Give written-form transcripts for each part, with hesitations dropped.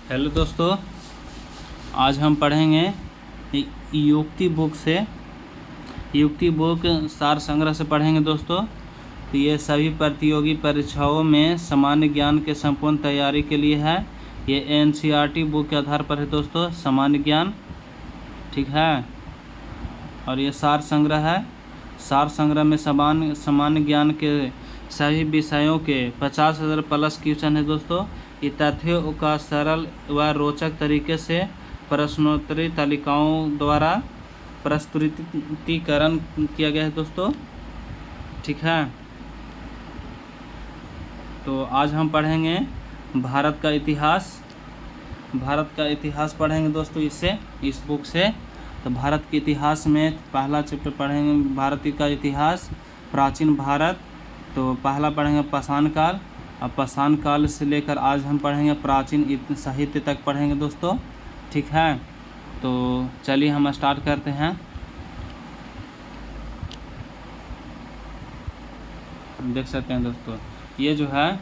Hello दोस्तों, आज हम पढ़ेंगे युक्ति बुक से। युक्ति बुक सार संग्रह से पढ़ेंगे दोस्तों। तो ये सभी प्रतियोगी परीक्षाओं में सामान्य ज्ञान के संपूर्ण तैयारी के लिए है। ये एनसीईआरटी बुक के आधार पर है दोस्तों, सामान्य ज्ञान, ठीक है। और ये सार संग्रह है। सार संग्रह में सामान्य ज्ञान के सभी विषयों के 50,000 प्लस क्वेश्चन है दोस्तों। ये तथ्यों का सरल व रोचक तरीके से प्रश्नोत्तरी तालिकाओं द्वारा प्रस्तुतिकरण किया गया है दोस्तों, ठीक है। तो आज हम पढ़ेंगे भारत का इतिहास। भारत का इतिहास पढ़ेंगे दोस्तों इस बुक से। तो भारत के इतिहास में पहला चैप्टर पढ़ेंगे भारत का इतिहास, प्राचीन भारत। तो पहला पढ़ेंगे पाषाण काल। अब पाषाण काल से लेकर आज हम पढ़ेंगे प्राचीन साहित्य तक पढ़ेंगे दोस्तों, ठीक है। तो चलिए हम स्टार्ट करते हैं। देख सकते हैं दोस्तों, ये जो है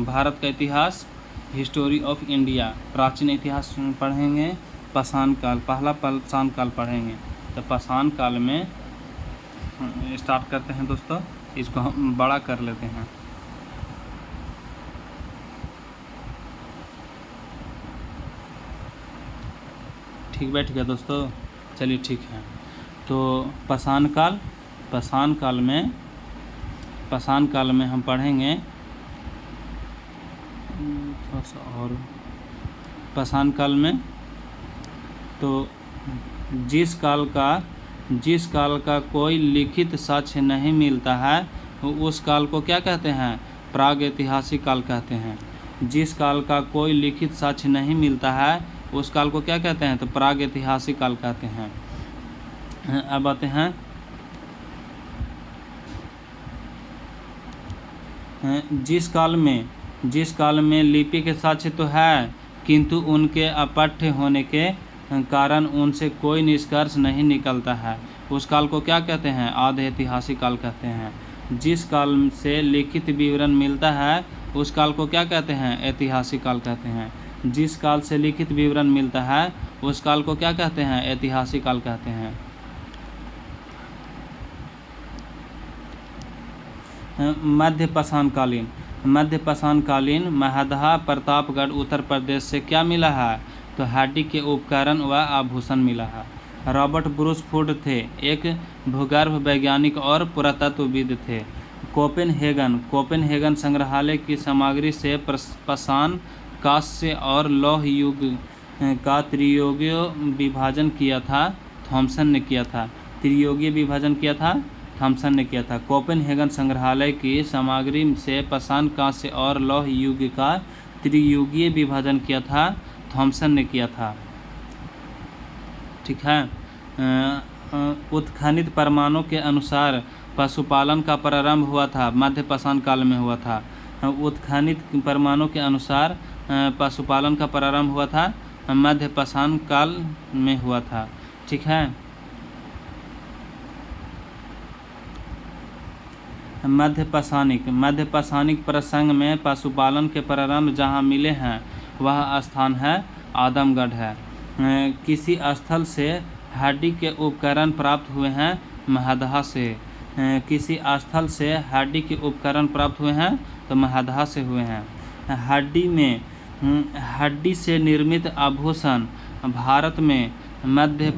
भारत का इतिहास, हिस्टोरी ऑफ इंडिया, प्राचीन इतिहास पढ़ेंगे। पाषाण काल, पहला पाषाण काल पढ़ेंगे। तो पाषाण काल में स्टार्ट करते हैं दोस्तों। इसको हम बड़ा कर लेते हैं। ठीक बैठ गया दोस्तों, चलिए ठीक है। तो पाषाण काल में हम पढ़ेंगे थोड़ा सा और। पाषाण काल में तो जिस काल का कोई लिखित साक्ष्य नहीं मिलता है उस काल को क्या कहते हैं? प्रागैतिहासिक काल कहते हैं। जिस काल का कोई लिखित साक्ष्य नहीं मिलता है उस काल को क्या कहते हैं? तो प्रागैतिहासिक काल कहते हैं। अब आते हैं जिस काल में लिपि के साक्ष्य तो है किंतु उनके अपठ्य होने के कारण उनसे कोई निष्कर्ष नहीं निकलता है, उस काल को क्या कहते हैं? आधे ऐतिहासिक काल कहते हैं। जिस काल से लिखित विवरण मिलता है उस काल को क्या कहते हैं? ऐतिहासिक काल कहते हैं। जिस काल से लिखित विवरण मिलता है उस काल को क्या कहते हैं? ऐतिहासिक काल कहते हैं। मध्य पाषाण कालीन महदहा प्रतापगढ़ उत्तर प्रदेश से क्या मिला है? तो हड्डी के उपकरण व आभूषण मिला है। रॉबर्ट ब्रूस फूड थे, एक भूगर्भ वैज्ञानिक और पुरातत्वविद थे। कोपेनहेगन संग्रहालय की सामग्री से पाषाण, कांस्य और लौह युग का त्रियुगीय विभाजन किया था, थॉमसन ने किया था। त्रियुगीय विभाजन किया था, थॉमसन ने किया था। कोपेनहेगन संग्रहालय की सामग्री से पाषाण, कांस्य और लौह युग का त्रियुगीय विभाजन किया था, थॉमसन ने किया था, ठीक है। उत्खनित प्रमाणों के अनुसार पशुपालन का प्रारंभ हुआ था, मध्य पाषाण काल में हुआ था। उत्खनित प्रमाणों के अनुसार पशुपालन का प्रारंभ हुआ था, मध्य पाषाण काल में हुआ था, ठीक है। मध्य पाषाणिक प्रसंग में पशुपालन के प्रारंभ जहाँ मिले हैं वह स्थान है आदमगढ़ है। किसी स्थल से हड्डी के उपकरण प्राप्त हुए हैं महदहा से। किसी स्थल से हड्डी के उपकरण प्राप्त हुए हैं तो महदहा से हुए हैं। हड्डी से निर्मित आभूषण भारत में मध्य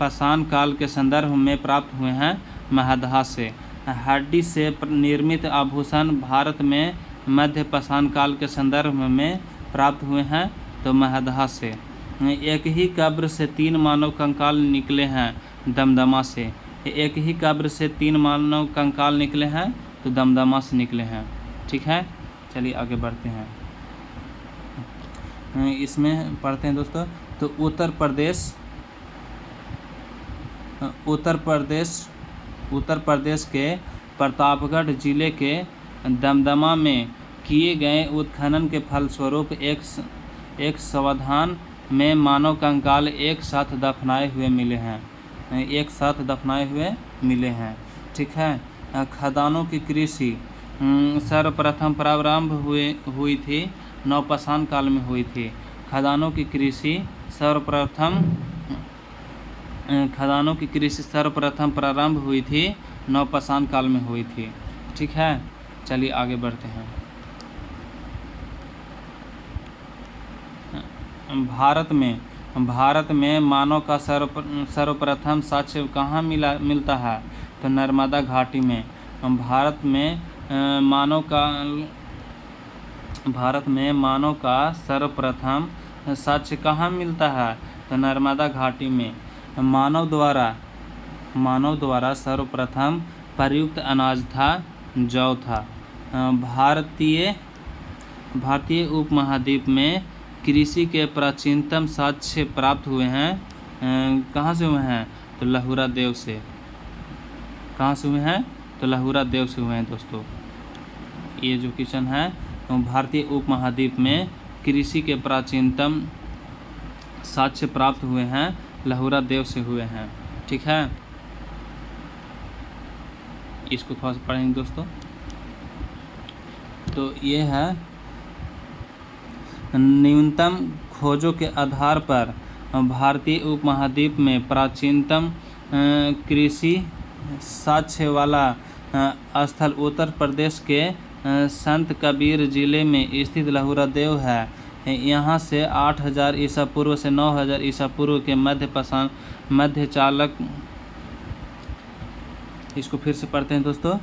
पाषाण काल के संदर्भ में प्राप्त हुए हैं महदहा से। हड्डी से निर्मित आभूषण भारत में मध्य पाषाण काल के संदर्भ में प्राप्त हुए हैं तो महदहा से। एक ही कब्र से 3 मानव कंकाल निकले हैं दमदमा से। एक ही कब्र से 3 मानव कंकाल निकले हैं तो दमदमा से निकले हैं, ठीक है। चलिए आगे बढ़ते हैं। इसमें पढ़ते हैं दोस्तों। तो उत्तर प्रदेश के प्रतापगढ़ जिले के दमदमा में किए गए उत्खनन के फलस्वरूप एक सावधान में मानव कंकाल एक साथ दफनाए हुए मिले हैं, ठीक है। खदानों की कृषि सर्वप्रथम प्रारंभ हुई थी नवपाषाण काल में हुई थी। खदानों की कृषि सर्वप्रथम प्रारंभ हुई थी नवपाषाण काल में हुई थी। ठीक है, चलिए आगे बढ़ते हैं। भारत में मानव का सर्वप्रथम साक्ष्य कहाँ मिलता है? तो नर्मदा घाटी में। भारत में मानव का सर्वप्रथम साक्ष्य कहाँ मिलता है? तो नर्मदा घाटी में। मानव द्वारा सर्वप्रथम प्रयुक्त अनाज था जौ था। भारतीय उपमहाद्वीप में कृषि के प्राचीनतम साक्ष्य प्राप्त हुए हैं। कहाँ से हुए हैं? तो लहुरा देव से। कहाँ से हुए हैं? तो लहुरा देव से हुए हैं दोस्तों। ये जो क्वेश्चन है, तो भारतीय उपमहाद्वीप में कृषि के प्राचीनतम साक्ष्य प्राप्त हुए हैं लहुरा देव से हुए हैं। ठीक है, इसको थोड़ा सा पढ़ेंगे दोस्तों। तो ये है न्यूनतम खोजों के आधार पर भारतीय उपमहाद्वीप में प्राचीनतम कृषि साक्ष्य वाला स्थल उत्तर प्रदेश के संत कबीर जिले में स्थित लहुरा देव है। यहाँ से 8000 ईसा पूर्व से 9000 ईसा पूर्व के मध्य चालक। इसको फिर से पढ़ते हैं दोस्तों।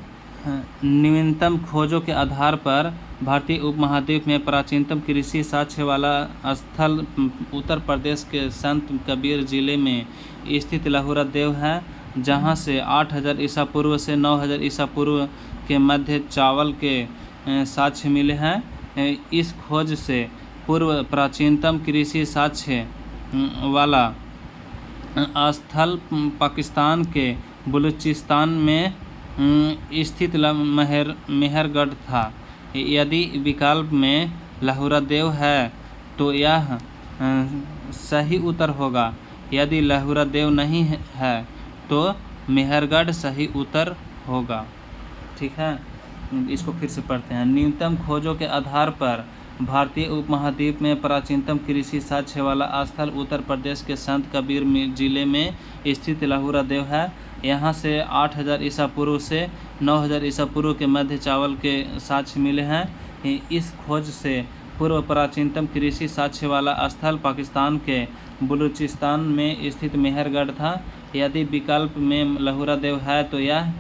न्यूनतम खोजों के आधार पर भारतीय उपमहाद्वीप में प्राचीनतम कृषि साक्ष्य वाला स्थल उत्तर प्रदेश के संत कबीर जिले में स्थित लहुरा देव है, जहाँ से 8000 ईसा पूर्व से 9000 ईसा पूर्व के मध्य चावल के साक्ष्य मिले हैं। इस खोज से पूर्व प्राचीनतम कृषि साक्ष्य वाला स्थल पाकिस्तान के बलूचिस्तान में स्थित मेहरगढ़ था। यदि विकल्प में लहुरा देव है तो यह सही उत्तर होगा। यदि लहुरा देव नहीं है तो मेहरगढ़ सही उत्तर होगा। ठीक है, इसको फिर से पढ़ते हैं। न्यूनतम खोजों के आधार पर भारतीय उपमहाद्वीप में प्राचीनतम कृषि साक्ष्य वाला स्थल उत्तर प्रदेश के संत कबीर जिले में स्थित लहुरा देव है। यहाँ से 8000 ईसा पूर्व से 9000 ईसा पूर्व के मध्य चावल के साक्ष्य मिले हैं। इस खोज से पूर्व प्राचीनतम कृषि साक्ष्य वाला स्थल पाकिस्तान के बलूचिस्तान में स्थित मेहरगढ़ था। यदि विकल्प में लहुरा देव है तो यह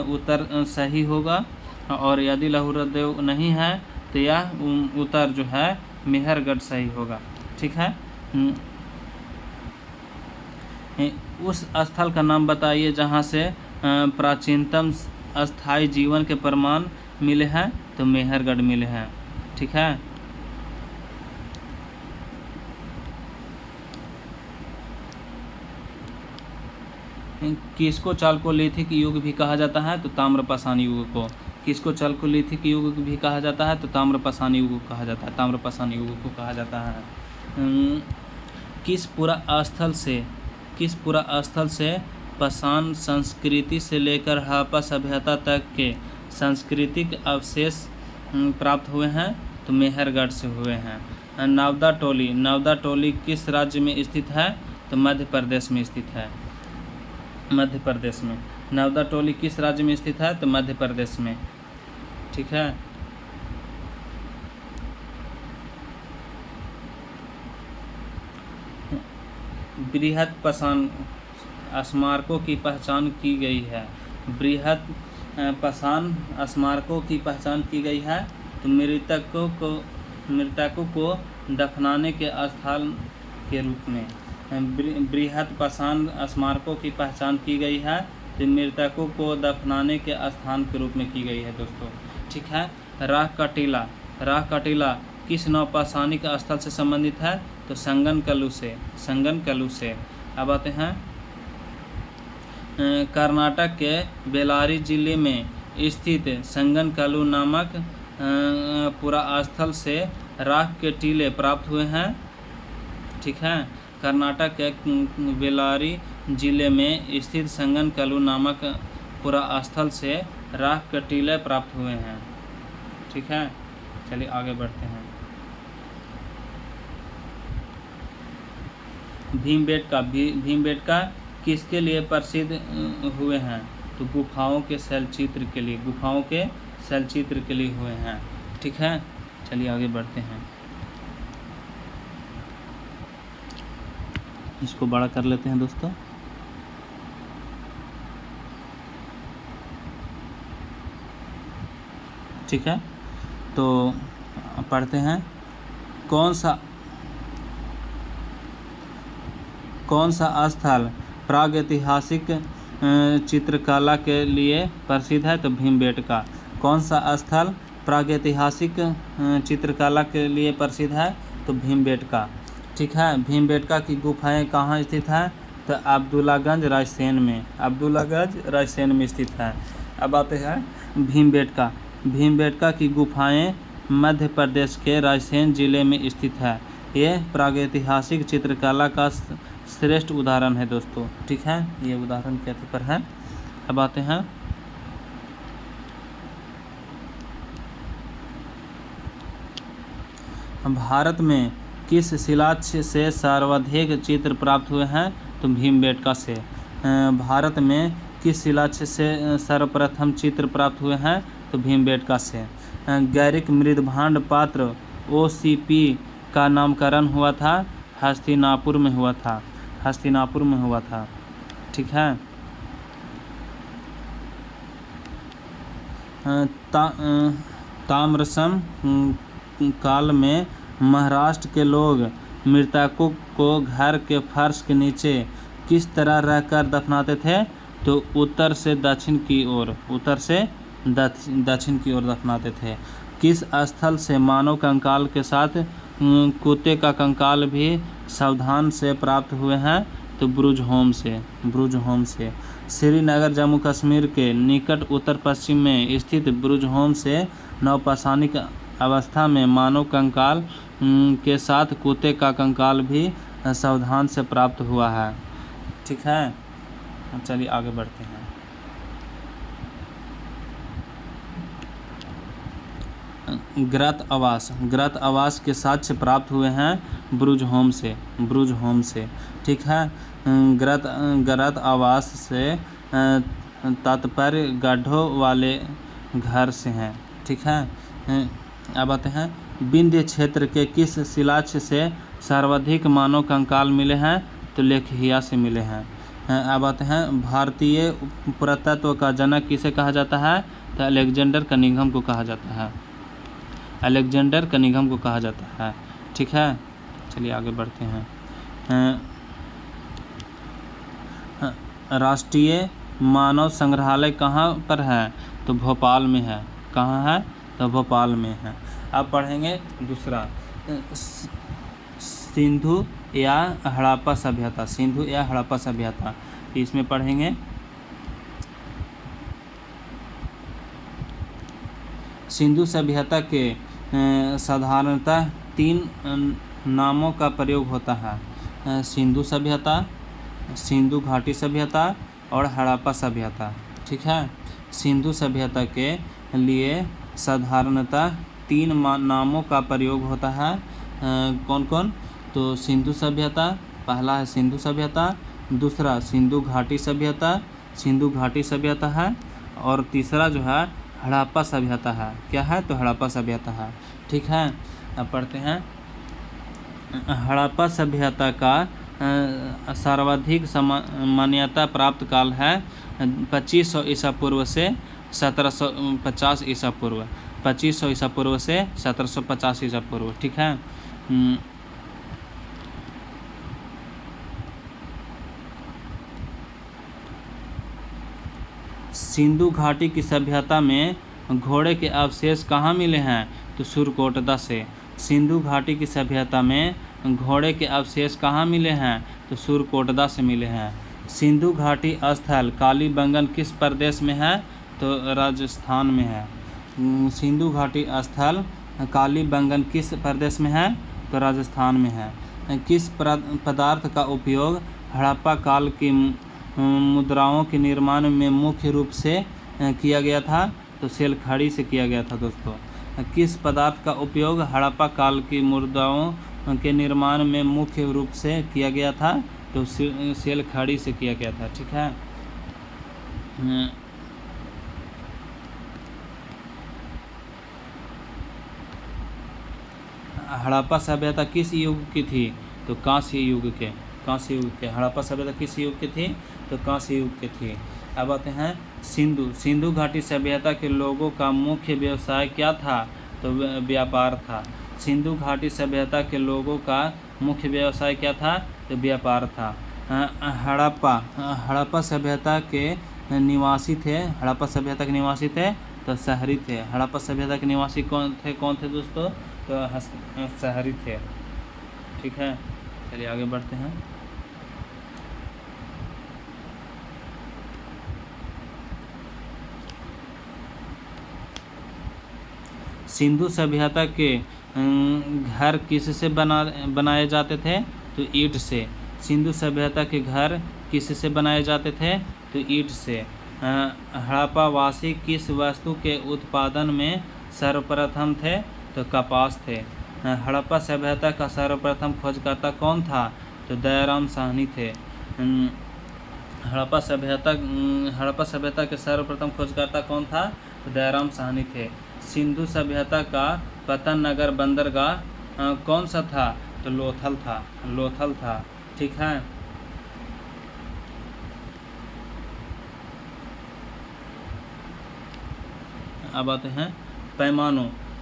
उत्तर सही होगा, और यदि लहुरा देव नहीं है तो यह उत्तर जो है मेहरगढ़ सही होगा। ठीक है, उस स्थल का नाम बताइए जहाँ से प्राचीनतम अस्थायी जीवन के प्रमाण मिले हैं। तो मेहरगढ़ मिले हैं। ठीक है, किसको चालकोलिथिक युग भी कहा जाता है? तो ताम्रपाषाण युग को। किसको चालकोलिथिक युग भी कहा जाता है? तो ताम्रपाषाण युग को कहा जाता है। ताम्रपाषाण युग को कहा जाता है। किस पूरा स्थल से पाषाण संस्कृति से लेकर हड़प्पा सभ्यता तक के सांस्कृतिक अवशेष प्राप्त हुए हैं? तो मेहरगढ़ से हुए हैं। नवदा टोली किस राज्य में स्थित है? तो मध्य प्रदेश में स्थित है। मध्य प्रदेश में। नवदा टोली किस राज्य में स्थित है? तो मध्य प्रदेश में। ठीक है, बृहद पाषाण स्मारकों की पहचान की गई है। बृहद पाषाण स्मारकों की पहचान की गई है। तो मृतकों को दफनाने के स्थान के रूप में बृहद पाषाण स्मारकों की पहचान की गई है। तो मृतकों को दफनाने के स्थान के रूप में की गई है दोस्तों। ठीक है, राह कटीला किस नवपाषाणिक स्थल से संबंधित है? तो संगनकल्लू से। अब आते हैं कर्नाटक के बेल्लारी जिले में स्थित संगनकल्लू नामक पुरास्थल से राख के टीले प्राप्त हुए हैं। ठीक है, कर्नाटक के बेल्लारी जिले में स्थित संगनकल्लू नामक पुरास्थल से राख के टीले प्राप्त हुए हैं। ठीक है, चलिए आगे बढ़ते हैं। भीमबेटका किसके लिए प्रसिद्ध हुए हैं? तो गुफाओं के शैलचित्र के लिए, गुफाओं के शैलचित्र के लिए हुए हैं। ठीक है, चलिए आगे बढ़ते हैं। इसको बड़ा कर लेते हैं दोस्तों। ठीक है, तो पढ़ते हैं। कौन सा स्थल प्रागैतिहासिक चित्रकला के लिए प्रसिद्ध है? तो भीमबेटका। कौन सा स्थल प्रागैतिहासिक चित्रकला के लिए प्रसिद्ध है? तो भीमबेटका। ठीक है, भीमबेटका की गुफाएं कहाँ स्थित है? तो अब्दुल्लागंज रायसेन में, अब्दुल्लागंज रायसेन में स्थित है। अब आते हैं भीमबेटका। भीमबेटका की गुफाएं मध्य प्रदेश के रायसेन जिले में स्थित है। ये प्रागैतिहासिक चित्रकला का श्रेष्ठ उदाहरण है दोस्तों। ठीक है, ये उदाहरण कहते पर है। अब आते हैं भारत में किस शिलालेख से सर्वाधिक चित्र प्राप्त हुए हैं? तो भीमबेटका से। भारत में किस शिलालेख से सर्वप्रथम चित्र प्राप्त हुए हैं? तो भीमबेटका से। गैरिक मृदभांड पात्र OCP का नामकरण हुआ था? हस्तिनापुर में हुआ था, हस्तिनापुर में हुआ था। ठीक है, ताम्रसम काल में महाराष्ट्र के लोग मृतकों को घर के फर्श के नीचे किस तरह रहकर दफनाते थे? तो उत्तर से दक्षिण की ओर, उत्तर से दक्षिण की ओर दफनाते थे। किस स्थल से मानव कंकाल के साथ कुत्ते का कंकाल भी सावधान से प्राप्त हुए हैं? तो ब्रुजहोम से, ब्रुजहोम से। श्रीनगर जम्मू कश्मीर के निकट उत्तर पश्चिम में स्थित ब्रुजहोम से नवपाषाणिक अवस्था में मानव कंकाल के साथ कुत्ते का कंकाल भी सावधान से प्राप्त हुआ है। ठीक है, चलिए आगे बढ़ते हैं। ग्रत आवास के साक्ष्य प्राप्त हुए हैं ब्रुजहोम से, ब्रुजहोम से। ठीक है, ग्रत आवास से तात्पर्य गड्ढों वाले घर से हैं। ठीक है, अब आते हैं विंध्य क्षेत्र के किस शिलालेख से सर्वाधिक मानव कंकाल मिले हैं? तो लेखहिया से मिले हैं। अब आते हैं भारतीय पुरातत्व का जनक किसे कहा जाता है? तो अलेक्जेंडर कनिंघम को कहा जाता है, अलेक्जेंडर कनिंघम को कहा जाता है। ठीक है, चलिए आगे बढ़ते हैं। राष्ट्रीय मानव संग्रहालय कहाँ पर है? तो भोपाल में है। कहाँ है? तो भोपाल में है। अब पढ़ेंगे दूसरा, सिंधु या हड़प्पा सभ्यता, सिंधु या हड़प्पा सभ्यता। इसमें पढ़ेंगे सिंधु सभ्यता के साधारणतः 3 नामों का प्रयोग होता है। सिंधु सभ्यता, सिंधु घाटी सभ्यता और हड़प्पा सभ्यता। ठीक है, सिंधु सभ्यता के लिए साधारणतः 3 नामों का प्रयोग होता है। कौन कौन? तो सिंधु सभ्यता, पहला है सिंधु सभ्यता, दूसरा सिंधु घाटी सभ्यता, सिंधु घाटी सभ्यता है, और तीसरा जो है हड़प्पा सभ्यता है। क्या है? तो हड़प्पा सभ्यता है। ठीक है, अब पढ़ते हैं। हड़प्पा सभ्यता का सर्वाधिक मान्यता प्राप्त काल है 2500 ईसा पूर्व से 1750 ईसा पूर्व, 2500 ईसा पूर्व से 1750 ईसा पूर्व। ठीक है, सिंधु घाटी की सभ्यता में घोड़े के अवशेष कहाँ मिले हैं? तो सुरकोटदा से। सिंधु घाटी की सभ्यता में घोड़े के अवशेष कहाँ मिले हैं? तो सुरकोटदा से मिले हैं। सिंधु घाटी स्थल कालीबंगन किस प्रदेश में है? तो राजस्थान में है। सिंधु घाटी स्थल कालीबंगन किस प्रदेश में है? तो राजस्थान में है। किस पदार्थ का उपयोग हड़प्पा काल की मुद्राओं के निर्माण में मुख्य रूप से किया गया था? तो सेलखड़ी से किया गया था दोस्तों। किस पदार्थ का उपयोग हड़प्पा काल की के निर्माण में मुख्य रूप से किया गया था, तो सेल खाड़ी से किया गया था। ठीक है। हड़प्पा सभ्यता किस युग की थी? तो कांस्य युग के। हड़प्पा सभ्यता किस युग की थी? तो कांस्य युग की थी। अब आते हैं सिंधु घाटी सभ्यता के लोगों का मुख्य व्यवसाय क्या था? तो व्यापार था। सिंधु घाटी सभ्यता के लोगों का मुख्य व्यवसाय क्या था? तो व्यापार था। हड़प्पा सभ्यता के निवासी थे तो शहरी थे। हड़प्पा सभ्यता के निवासी कौन थे दोस्तों? तो शहरी थे। ठीक है, चलिए आगे बढ़ते हैं। सिंधु सभ्यता के घर किससे बनाए जाते थे? तो ईंट से। सिंधु सभ्यता के घर किससे बनाए जाते थे? तो ईंट से। हड़प्पावासी किस वस्तु के उत्पादन में सर्वप्रथम थे? तो कपास थे। हड़प्पा सभ्यता का सर्वप्रथम खोजकर्ता कौन था? तो दयाराम साहनी थे। हड़प्पा सभ्यता के सर्वप्रथम खोजकर्ता कौन था? तो दयाराम साहनी थे। सिंधु सभ्यता का पतन नगर बंदरगाह कौन सा था? तो लोथल था। ठीक है। अब आते हैं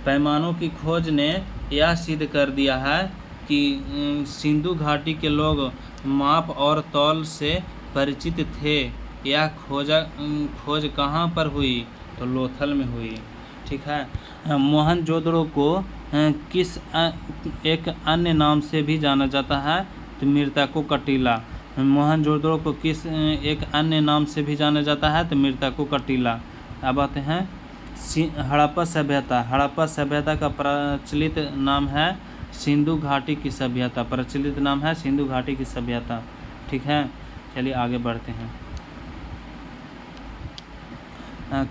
पैमानों की खोज ने यह सिद्ध कर दिया है कि सिंधु घाटी के लोग माप और तौल से परिचित थे। यह खोज कहाँ पर हुई? तो लोथल में हुई। ठीक है। मोहनजोदड़ो को किस एक अन्य नाम से भी जाना जाता है? तो मृतकों का टीला। मोहनजोदड़ो को किस एक अन्य नाम से भी जाना जाता है? तो मृतकों का टीला। अब आते हैं हड़प्पा सभ्यता का प्रचलित नाम है सिंधु घाटी की सभ्यता। ठीक है, चलिए आगे बढ़ते हैं।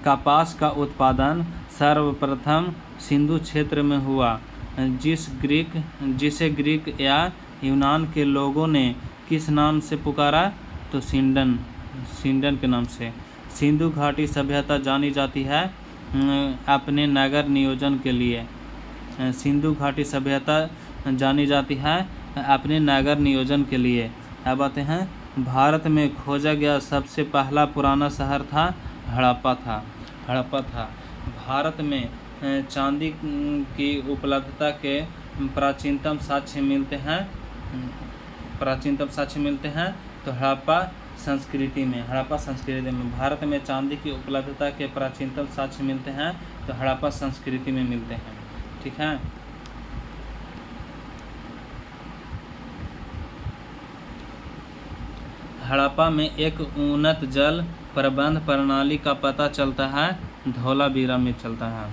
कपास का उत्पादन सर्वप्रथम सिंधु क्षेत्र में हुआ, जिसे ग्रीक या यूनान के लोगों ने किस नाम से पुकारा? तो सिंडन के नाम से। सिंधु घाटी सभ्यता जानी जाती है अपने नगर नियोजन के लिए। सिंधु घाटी सभ्यता जानी जाती है अपने नगर नियोजन के लिए। अब आते हैं भारत में खोजा गया सबसे पहला पुराना शहर था हड़प्पा था। भारत में चांदी की उपलब्धता के प्राचीनतम साक्ष्य मिलते हैं तो हड़प्पा संस्कृति में। भारत में चांदी की उपलब्धता के प्राचीनतम साक्ष्य मिलते हैं तो हड़प्पा संस्कृति में मिलते हैं। ठीक है। हड़प्पा में एक उन्नत जल प्रबंध प्रणाली का पता चलता है धौलावीरा में चलता है।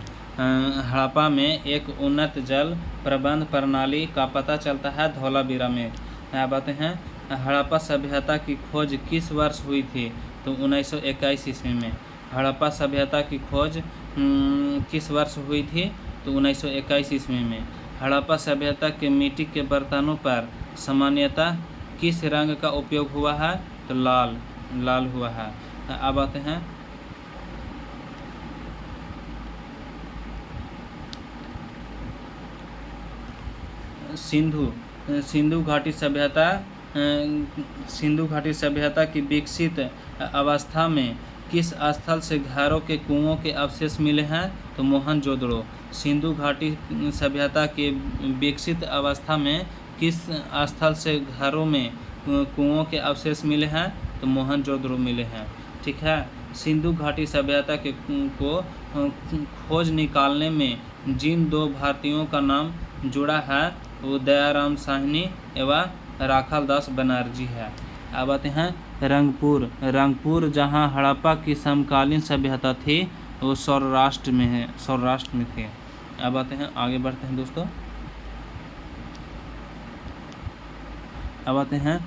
हड़प्पा में एक उन्नत जल प्रबंध प्रणाली का पता चलता है धौलावीरा में। अब आते हैं हड़प्पा सभ्यता की खोज किस वर्ष हुई थी? तो 1921 ईस्वी में। हड़प्पा सभ्यता की खोज किस वर्ष हुई थी? तो 1921 ईस्वी में। हड़प्पा सभ्यता के मिट्टी के बर्तनों पर सामान्यतः किस रंग का उपयोग हुआ है? तो लाल हुआ है। अब आते हैं सिंधु घाटी सभ्यता की विकसित अवस्था में किस स्थल से घरों के कुओं के अवशेष मिले हैं? तो मोहनजोदड़ो। सिंधु घाटी सभ्यता के विकसित अवस्था में किस स्थल से घरों में कुओं के अवशेष मिले हैं? तो मोहनजोदड़ो मिले हैं। ठीक है। सिंधु घाटी सभ्यता को खोज निकालने में जिन दो भारतीयों का नाम जुड़ा है वो दयाराम साहनी एवं राखालदास बनर्जी है। अब आते हैं रंगपुर जहां हड़प्पा की समकालीन सभ्यता थी वो सौराष्ट्र में थे। अब आते हैं आगे बढ़ते हैं दोस्तों। अब आते हैं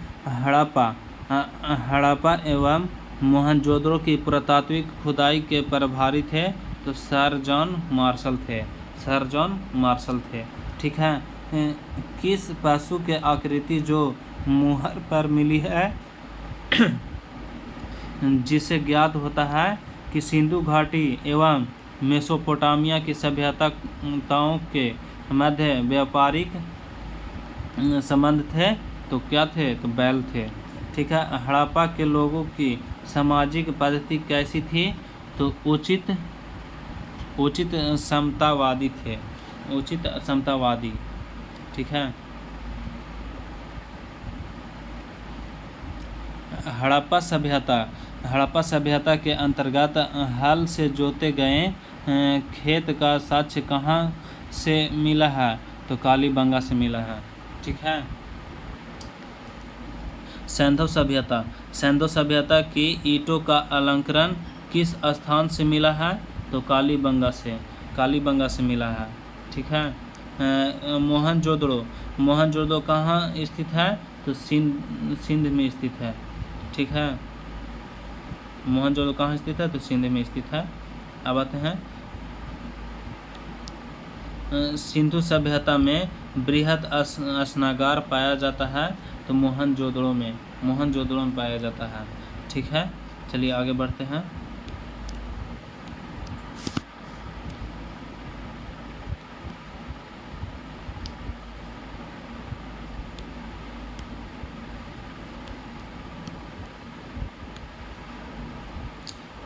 हड़प्पा एवं मोहनजोदड़ो की पुरातात्विक खुदाई के प्रभारी थे तो सर जॉन मार्शल थे। ठीक है। किस पशु के आकृति जो मुहर पर मिली है जिसे ज्ञात होता है कि सिंधु घाटी एवं मेसोपोटामिया की सभ्यताओं के मध्य व्यापारिक संबंध थे? तो क्या थे? तो बैल थे। ठीक है। हड़प्पा के लोगों की सामाजिक पद्धति कैसी थी? तो उचित समतावादी थे। उचित समतावादी। ठीक है। हड़प्पा सभ्यता के अंतर्गत हल से जोते गए खेत का साक्ष्य कहाँ से मिला है? तो कालीबंगा से मिला है। ठीक है। सैंधव सभ्यता की ईंटों का अलंकरण किस स्थान से मिला है? तो कालीबंगा से मिला है। ठीक है। मोहनजोदड़ो कहाँ स्थित है? तो सिंध में स्थित है। ठीक है। मोहनजोदड़ो कहाँ स्थित है? तो सिंध में स्थित है। अब आते हैं सिंधु सभ्यता में बृहद स्नागार पाया जाता है? तो मोहनजोदड़ो में पाया जाता है। ठीक है। चलिए आगे बढ़ते हैं।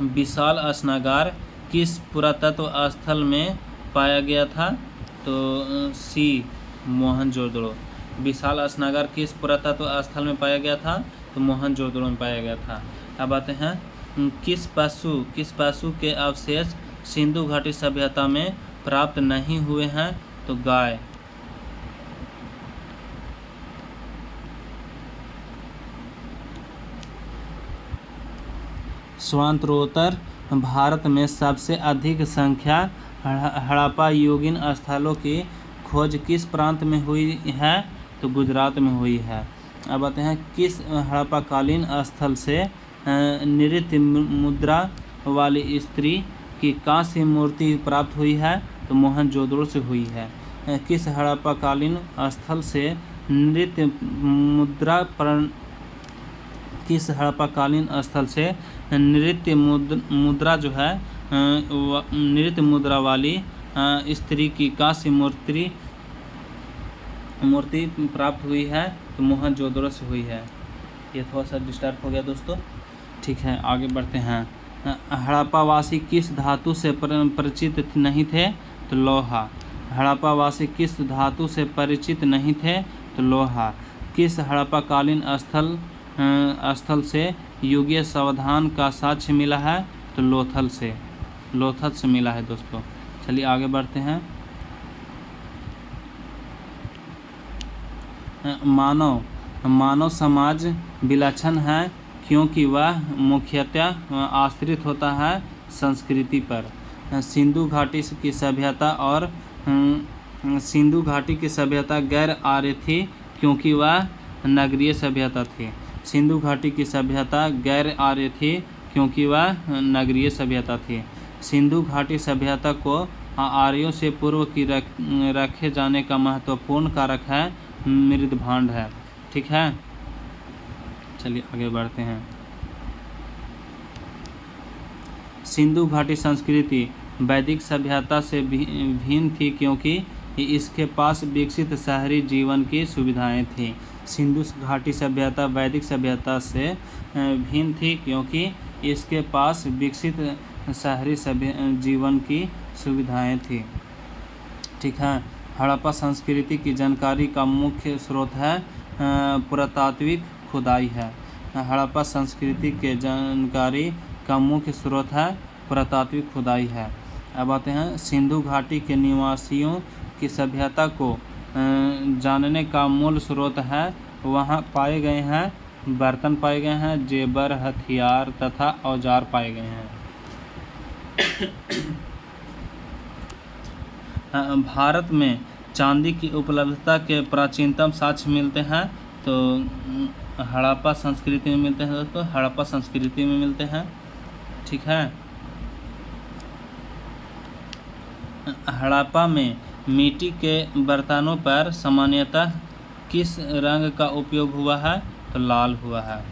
विशाल स्नागार किस पुरातत्व स्थल में पाया गया था? तो सी मोहनजोदड़ो। विशाल स्नागार किस पुरातत्व स्थल में पाया गया था? तो मोहनजोदड़ो में पाया गया था। अब आते हैं किस पशु के अवशेष सिंधु घाटी सभ्यता में प्राप्त नहीं हुए हैं? तो गाय। स्वातंत्रोत्तर भारत में सबसे अधिक संख्या हड़प्पा युगीन स्थलों की खोज किस प्रांत में हुई है? तो गुजरात में हुई है। अब आते हैं किस हड़प्पाकालीन स्थल से नृत्य मुद्रा वाली स्त्री की कांस्य मूर्ति प्राप्त हुई है? तो मोहनजोदड़ो से हुई है। किस हड़प्पाकालीन स्थल से नृत्य मुद्रा जो है नृत्य मुद्रा वाली स्त्री की कांस्य मूर्ति प्राप्त हुई है? तो मोहनजोदड़ो से हुई है। ये थोड़ा सा डिस्टर्ब हो गया दोस्तों। ठीक है। आगे बढ़ते हैं। हड़प्पावासी किस धातु से परिचित नहीं थे? तो लोहा। हड़प्पावासी किस धातु से परिचित नहीं थे? तो लोहा। किस हड़प्पाकालीन स्थल से युगीय सावधान का साक्ष्य मिला है? तो लोथल से मिला है दोस्तों। चलिए आगे बढ़ते हैं। मानव समाज विलक्षण है क्योंकि वह मुख्यतः आश्रित होता है संस्कृति पर। सिंधु घाटी की सभ्यता गैर आर्य थी क्योंकि वह नगरीय सभ्यता थी। सिंधु घाटी की सभ्यता गैर आर्य थी क्योंकि वह नगरीय सभ्यता थी। सिंधु घाटी सभ्यता को आर्यों से पूर्व की रखे जाने का महत्वपूर्ण कारक है मृदभांड है। ठीक है। चलिए आगे बढ़ते हैं। सिंधु घाटी संस्कृति वैदिक सभ्यता से भिन्न थी क्योंकि इसके पास विकसित शहरी जीवन की सुविधाएं थीं। सिंधु घाटी सभ्यता वैदिक सभ्यता से भिन्न थी क्योंकि इसके पास विकसित शहरी जीवन की सुविधाएं थी। ठीक है। हड़प्पा संस्कृति की जानकारी का मुख्य स्रोत है पुरातात्विक खुदाई है। हड़प्पा संस्कृति के जानकारी का मुख्य स्रोत है पुरातात्विक खुदाई है। अब आते हैं सिंधु घाटी के निवासियों की सभ्यता को जानने का मूल स्रोत है वहाँ पाए गए हैं बर्तन पाए गए हैं, जेबर, हथियार तथा औजार पाए गए हैं। भारत में चांदी की उपलब्धता के प्राचीनतम साक्ष्य मिलते हैं तो हड़प्पा संस्कृति में मिलते हैं दोस्तों। हड़प्पा संस्कृति में मिलते हैं। ठीक है। हड़प्पा में मिट्टी के बर्तनों पर सामान्यतः किस रंग का उपयोग हुआ है? तो लाल हुआ है।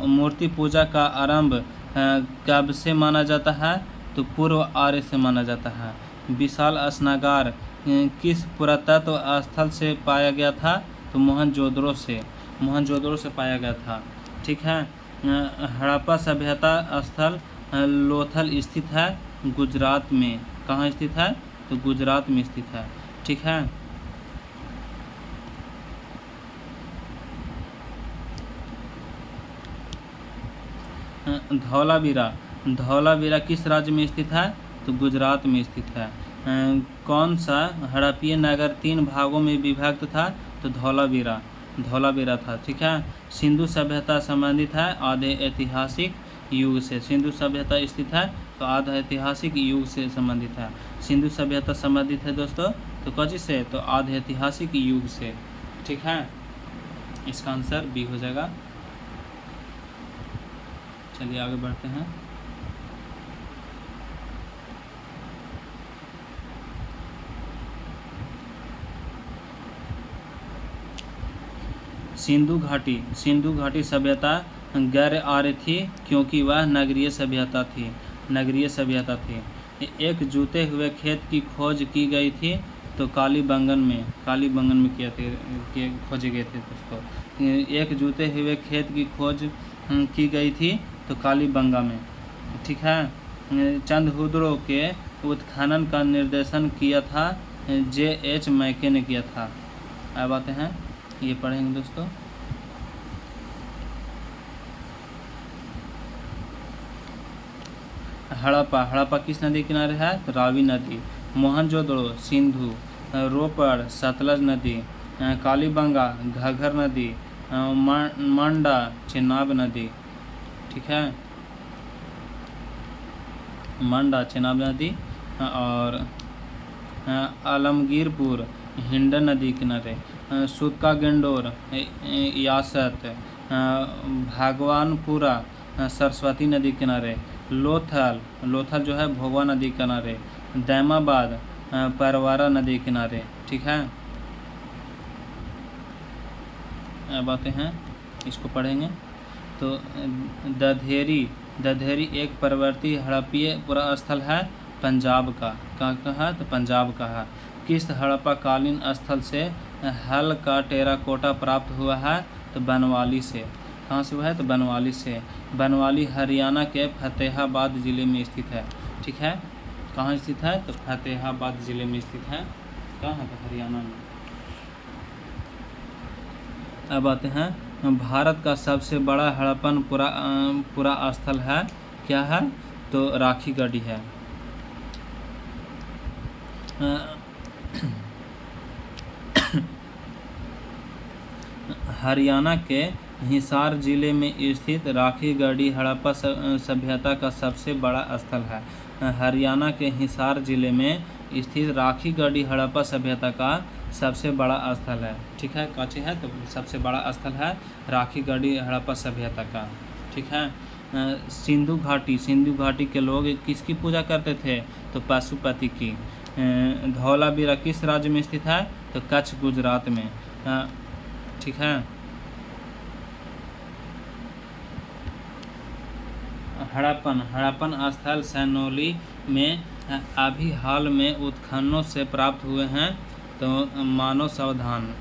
मूर्ति पूजा का आरंभ कब से माना जाता है? तो पूर्व आर्य से माना जाता है। विशाल स्नागार किस पुरातत्व स्थल से पाया गया था? तो मोहनजोदड़ो से पाया गया था। ठीक है। हड़प्पा सभ्यता स्थल लोथल स्थित है गुजरात में। कहाँ स्थित है? तो गुजरात में स्थित है। ठीक है। धौलावीरा किस राज्य में स्थित है? तो गुजरात में स्थित है। कौन सा हड़प्पीय नगर 3 भागों में विभक्त था? तो धौलावीरा था। ठीक है। सिंधु सभ्यता संबंधित है आधे ऐतिहासिक युग से। सिंधु सभ्यता स्थित है तो आधा ऐतिहासिक युग से संबंधित है। सिंधु सभ्यता संबंधित है दोस्तों तो कौन से? तो आधे ऐतिहासिक युग से। ठीक है। इसका आंसर बी हो जाएगा। चलिए आगे बढ़ते हैं। सिंधु घाटी सभ्यता गैर आर्य थी क्योंकि वह नगरीय सभ्यता थी। एक जूते हुए खेत की खोज की गई थी तो कालीबंगन में खोजे गए थे दोस्तों। एक जूते हुए खेत की खोज की गई थी तो कालीबंगा में। ठीक है। चंद्रहुदड़ो के उत्खनन का निर्देशन किया था J.H. मैके ने किया था। अब आते हैं, ये पढ़ेंगे दोस्तों। हड़प्पा किस नदी किनारे है? तो रावी नदी। मोहनजोदड़ो सिंधु, रोपड़ सतलज नदी, कालीबंगा घग्गर नदी, मंडा चेनाब नदी। ठीक है। मंडा चेनाब नदी और आलमगीरपुर हिंडन नदी किनारे। सुक्का गेंडोर यासत भागवानपुरा सरस्वती नदी किनारे। लोथल जो है भोगवा नदी किनारे। दैमाबाद परवारा नदी किनारे। ठीक है। अब आते हैं, इसको पढ़ेंगे। तो दधेरी एक पर्वतीय हड़प्पीय पुरा स्थल है पंजाब का। कहाँ है? तो पंजाब का है। किस हड़प्पा कालीन स्थल से हल का टेराकोटा प्राप्त हुआ है? तो बनवाली से। कहाँ से हुआ है? तो बनवाली से। बनवाली हरियाणा के फतेहाबाद ज़िले में स्थित है। ठीक है। कहाँ स्थित है? तो फतेहाबाद ज़िले में स्थित है। कहाँ है? तो हरियाणा में। अब आते हैं, भारत का सबसे बड़ा हड़प्पन पुरा स्थल है क्या है? तो राखीगढ़ी है। हरियाणा के हिसार जिले में स्थित राखीगढ़ी हड़प्पा सभ्यता का सबसे बड़ा स्थल है। हरियाणा के हिसार जिले में स्थित राखीगढ़ी हड़प्पा सभ्यता का सबसे बड़ा स्थल है। ठीक है। कौन है? तो सबसे बड़ा स्थल है राखीगढ़ी हड़प्पा सभ्यता का। ठीक है। सिंधु घाटी के लोग किसकी पूजा करते थे? तो पशुपति की। धौलावीरा किस राज्य में स्थित है? तो कच्छ गुजरात में। ठीक है। हड़प्पन स्थल सैनोली में अभी हाल में उत्खननों से प्राप्त हुए हैं। तो मानव सावधान।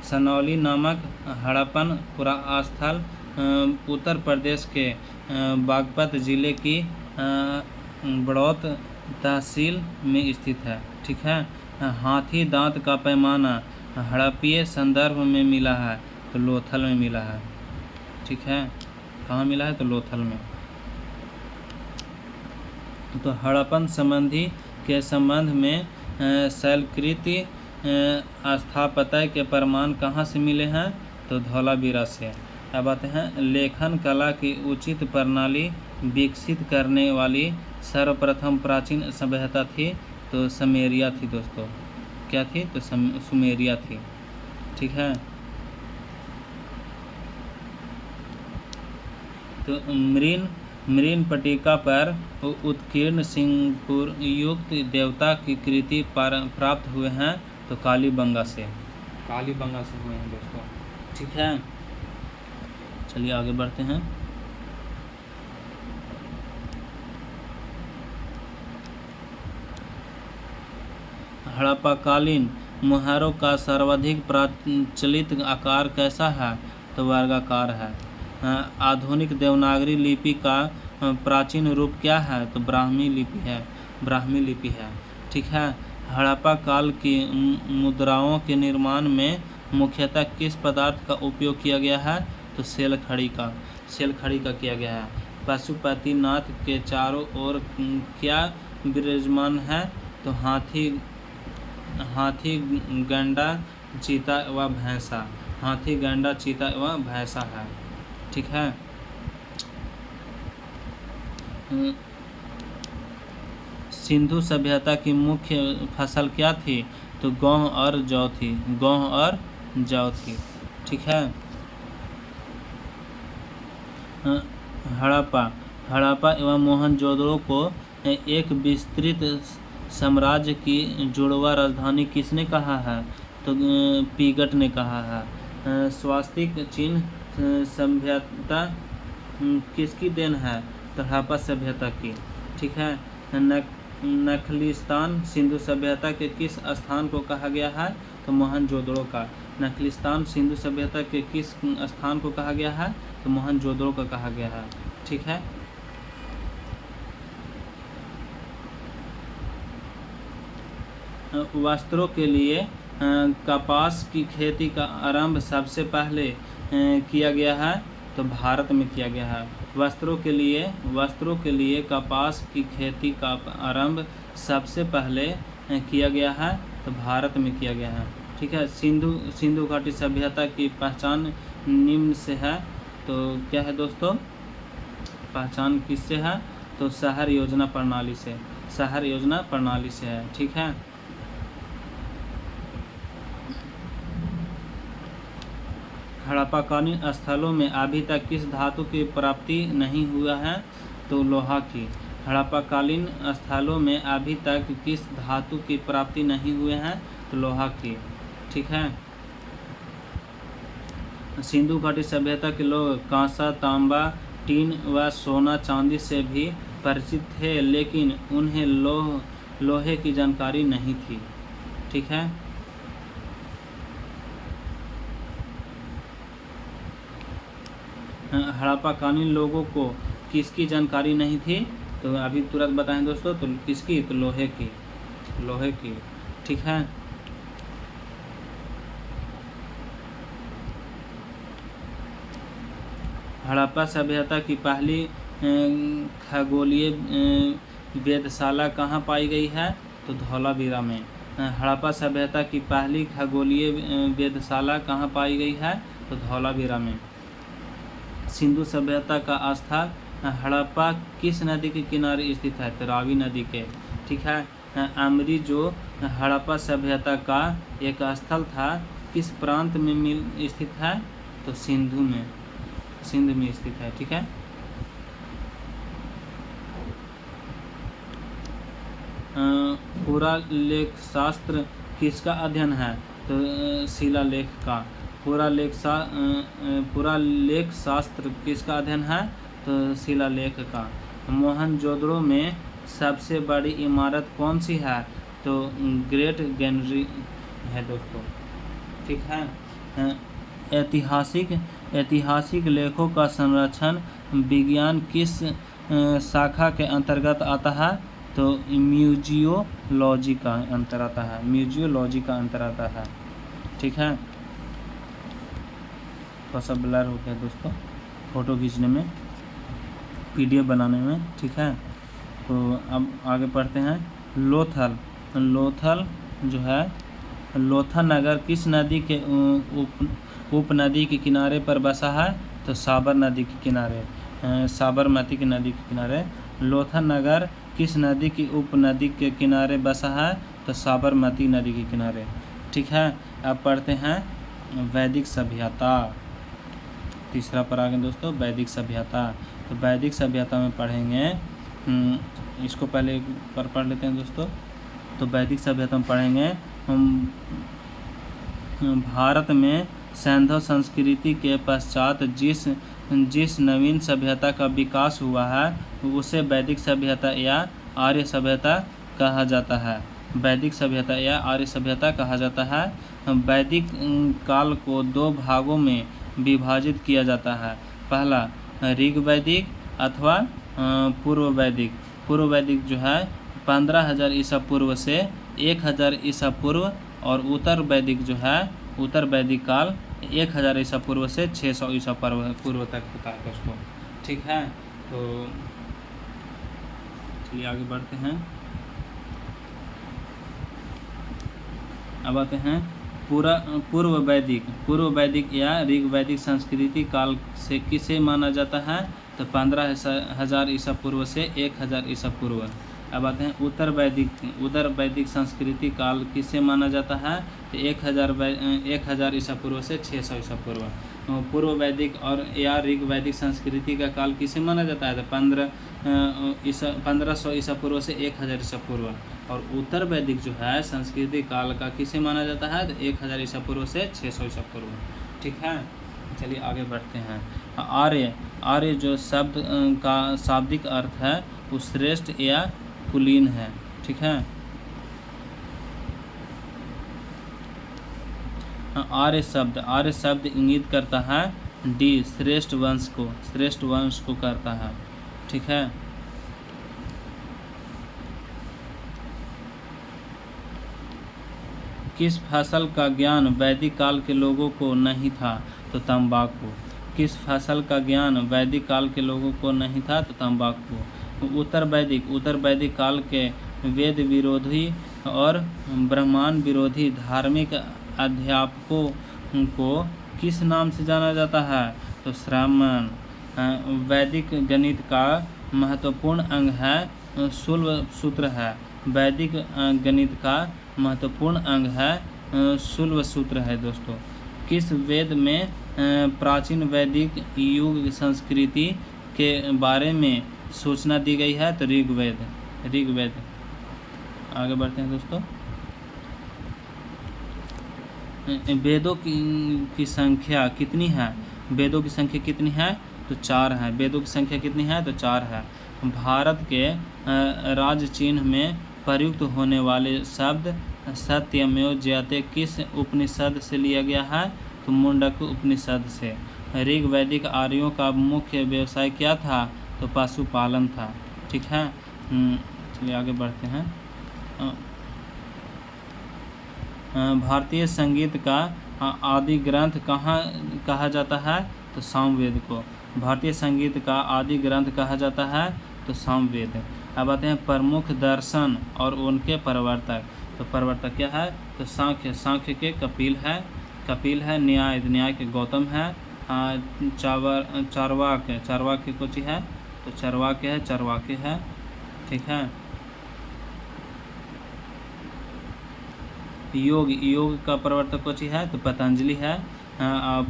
सनौली नामक हड़प्पन पुरा स्थल उत्तर प्रदेश के बागपत जिले की बड़ौत तहसील में स्थित है। ठीक है। हाथी दांत का पैमाना हड़प्पीय संदर्भ में मिला है तो लोथल में मिला है। ठीक है। कहाँ मिला है? तो लोथल में। तो हड़प्पन संबंधी के संबंध में शैलकृति स्थापत्य के प्रमाण कहाँ से मिले हैं? तो धौलावीरा से। अब आते हैं, लेखन कला की उचित प्रणाली विकसित करने वाली सर्वप्रथम प्राचीन सभ्यता थी तो सुमेरिया थी दोस्तों। क्या थी? तो सुमेरिया थी। ठीक है। तो मृण पट्टिका पर उत्कीर्ण सिंहपुरयुक्त देवता की कृति प्राप्त हुए हैं, तो कालीबंगा से हुए हैं दोस्तों। ठीक है, चलिए आगे बढ़ते हैं। हड़प्पाकालीन मुहारों का सर्वाधिक प्रचलित आकार कैसा है, तो वर्गाकार है। आधुनिक देवनागरी लिपि का प्राचीन रूप क्या है, तो ब्राह्मी लिपि है। ठीक है, हड़प्पा काल की मुद्राओं के निर्माण में मुख्यतः किस पदार्थ का उपयोग किया गया है, तो सेल खड़ी का किया गया है। पशुपतिनाथ के चारों ओर क्या विराजमान है, तो हाथी गंडा चीता व भैंसा है। ठीक है, सिंधु सभ्यता की मुख्य फसल क्या थी, तो गेहूं और जौ थी। ठीक है, हड़प्पा एवं मोहनजोदड़ो को एक विस्तृत साम्राज्य की जुड़वा राजधानी किसने कहा है, तो पीगट ने कहा है। स्वास्तिक चिन्ह सभ्यता किसकी देन है, तो हड़प्पा सभ्यता की। ठीक है, नखलिस्तान सिंधु सभ्यता के किस स्थान को कहा गया है, तो मोहनजोदड़ो का। नखलिस्तान सिंधु सभ्यता के किस स्थान को कहा गया है, तो मोहनजोदड़ो का कहा गया है। ठीक है, वस्त्रों के लिए कपास की खेती का आरंभ सबसे पहले किया गया है, तो भारत में किया गया है। वस्त्रों के लिए कपास की खेती का आरंभ सबसे पहले किया गया है, तो भारत में किया गया है। ठीक है, सिंधु घाटी सभ्यता की पहचान निम्न से है, तो क्या है दोस्तों, पहचान किससे है, तो शहर योजना प्रणाली से है। ठीक है, हड़प्पाकालीन स्थलों में अभी तक किस धातु की प्राप्ति नहीं हुआ है, तो लोहा की। हड़प्पाकालीन स्थलों में अभी तक किस धातु की प्राप्ति नहीं हुए हैं, तो लोहा की। ठीक है, सिंधु घाटी सभ्यता के लोग कांसा, तांबा, टीन व सोना चांदी से भी परिचित थे, लेकिन उन्हें लोहे की जानकारी नहीं थी। ठीक है, हड़प्पाकालीन लोगों को किसकी जानकारी नहीं थी, तो अभी तुरंत बताएं दोस्तों, तो किसकी, तो लोहे की। ठीक है, हड़प्पा सभ्यता की पहली खगोलीय वेधशाला कहाँ पाई गई है, तो धौलावीरा में। हड़प्पा सभ्यता की पहली खगोलीय वेधशाला कहाँ पाई गई है, तो धौलावीरा में। सिंधु सभ्यता का स्थल हड़प्पा किस नदी के किनारे स्थित है, तो रावी नदी के। ठीक है, अमरी जो हड़प्पा सभ्यता का एक स्थल था, किस प्रांत में स्थित है, तो सिंध में स्थित है। ठीक है, पुरालेख शास्त्र किसका अध्ययन है, तो शिलालेख का। पुरालेख शास्त्र किसका अध्ययन है, तो शिलालेख का। मोहनजोदड़ो में सबसे बड़ी इमारत कौन सी है, तो ग्रेट गैनरी है दोस्तों। ठीक है, ऐतिहासिक लेखों का संरक्षण विज्ञान किस शाखा के अंतर्गत आता है, तो म्यूजियोलॉजी का अंतर आता है। ठीक है, थोड़ा सा ब्लर हो गया दोस्तों फ़ोटो खींचने में, पीडीएफ बनाने में। ठीक है, तो अब आगे पढ़ते हैं। लोथल जो है, लोथल नगर किस नदी के उपनदी के किनारे पर बसा है, तो साबरमती की नदी के किनारे। लोथल नगर किस नदी की उपनदी के किनारे बसा है, तो साबरमती नदी के किनारे। ठीक है, अब पढ़ते हैं वैदिक सभ्यता। तीसरा पर आ गए दोस्तों, वैदिक सभ्यता। तो वैदिक सभ्यता में पढ़ेंगे, इसको पहले एक बार पढ़ लेते हैं दोस्तों। तो वैदिक सभ्यता में पढ़ेंगे हम भारत में सैंधव संस्कृति के पश्चात जिस नवीन सभ्यता का विकास हुआ है उसे वैदिक सभ्यता या आर्य सभ्यता कहा जाता है। वैदिक सभ्यता या आर्य सभ्यता कहा जाता है। वैदिक काल को 2 भागों में विभाजित किया जाता है। पहला ऋग वैदिक अथवा पूर्व वैदिक। पूर्व वैदिक जो है 15,000 ईसा पूर्व से 1,000 ईसा पूर्व, और उत्तर वैदिक जो है उत्तर वैदिक काल 1,000 ईसा पूर्व से 600 ईसा पूर्व तक होता है दोस्तों। ठीक है, तो चलिए आगे बढ़ते हैं। अब आते हैं पूर्व वैदिक या ऋग वैदिक संस्कृति काल से किसे माना जाता है? तो 15,000 ईसा पूर्व से 1,000 ईसा पूर्व। अब आते हैं उत्तर वैदिक संस्कृति काल किसे माना जाता है? तो 1,000 ईसा पूर्व से 600 ईसा पूर्व। पूर्व वैदिक और या ऋग वैदिक संस्कृति का काल किसे माना जाता है? तो 1500 ईसा पूर्व से 1,000 ईसा पूर्व। और उत्तर वैदिक जो है संस्कृति काल का किसे माना जाता है? तो 1,000 ईसा पूर्व से 600 ईसा पूर्व। ठीक है, चलिए आगे बढ़ते हैं। आर्य जो शब्द का शाब्दिक अर्थ है वो श्रेष्ठ या कुलीन है। ठीक है, आर्य शब्द इंगित करता है श्रेष्ठ वंश को करता है। ठीक है, किस फसल का ज्ञान वैदिक काल के लोगों को नहीं था? तो तंबाकू। किस फसल का ज्ञान वैदिक काल के लोगों को नहीं था? तो तंबाकू। उत्तर वैदिक काल के वेद विरोधी और ब्राह्मण विरोधी धार्मिक अध्यापकों को किस नाम से जाना जाता है? तो श्रामण। वैदिक गणित का महत्वपूर्ण अंग है शुल्ब सूत्र है। वैदिक गणित का महत्वपूर्ण अंग है शुल्ब सूत्र है दोस्तों। किस वेद में प्राचीन वैदिक युग संस्कृति के बारे में सूचना दी गई है? तो ऋग्वेद। आगे बढ़ते हैं दोस्तों। वेदों की संख्या कितनी है? वेदों की संख्या कितनी है? तो 4 है। वेदों की संख्या कितनी है? तो 4 है। भारत के राज्य चिन्ह में प्रयुक्त होने वाले शब्द सत्यमेव जयते किस उपनिषद से लिया गया है? तो मुंडक उपनिषद से। ऋग वैदिक आर्यों का मुख्य व्यवसाय क्या था? तो पशुपालन था। ठीक है, चलिए आगे बढ़ते हैं। भारतीय संगीत का आदि ग्रंथ कहाँ कहा जाता है? तो सामवेद को। भारतीय संगीत का आदि ग्रंथ कहा जाता है? तो सामवेद। अब आते हैं प्रमुख दर्शन और उनके प्रवर्तक। तो प्रवर्तक क्या है? तो सांख्य के कपिल है। न्याय के गौतम है। चार्वाक कोची है? तो चरवाके है। ठीक है, योग का प्रवर्तक कोची है? तो पतंजलि है।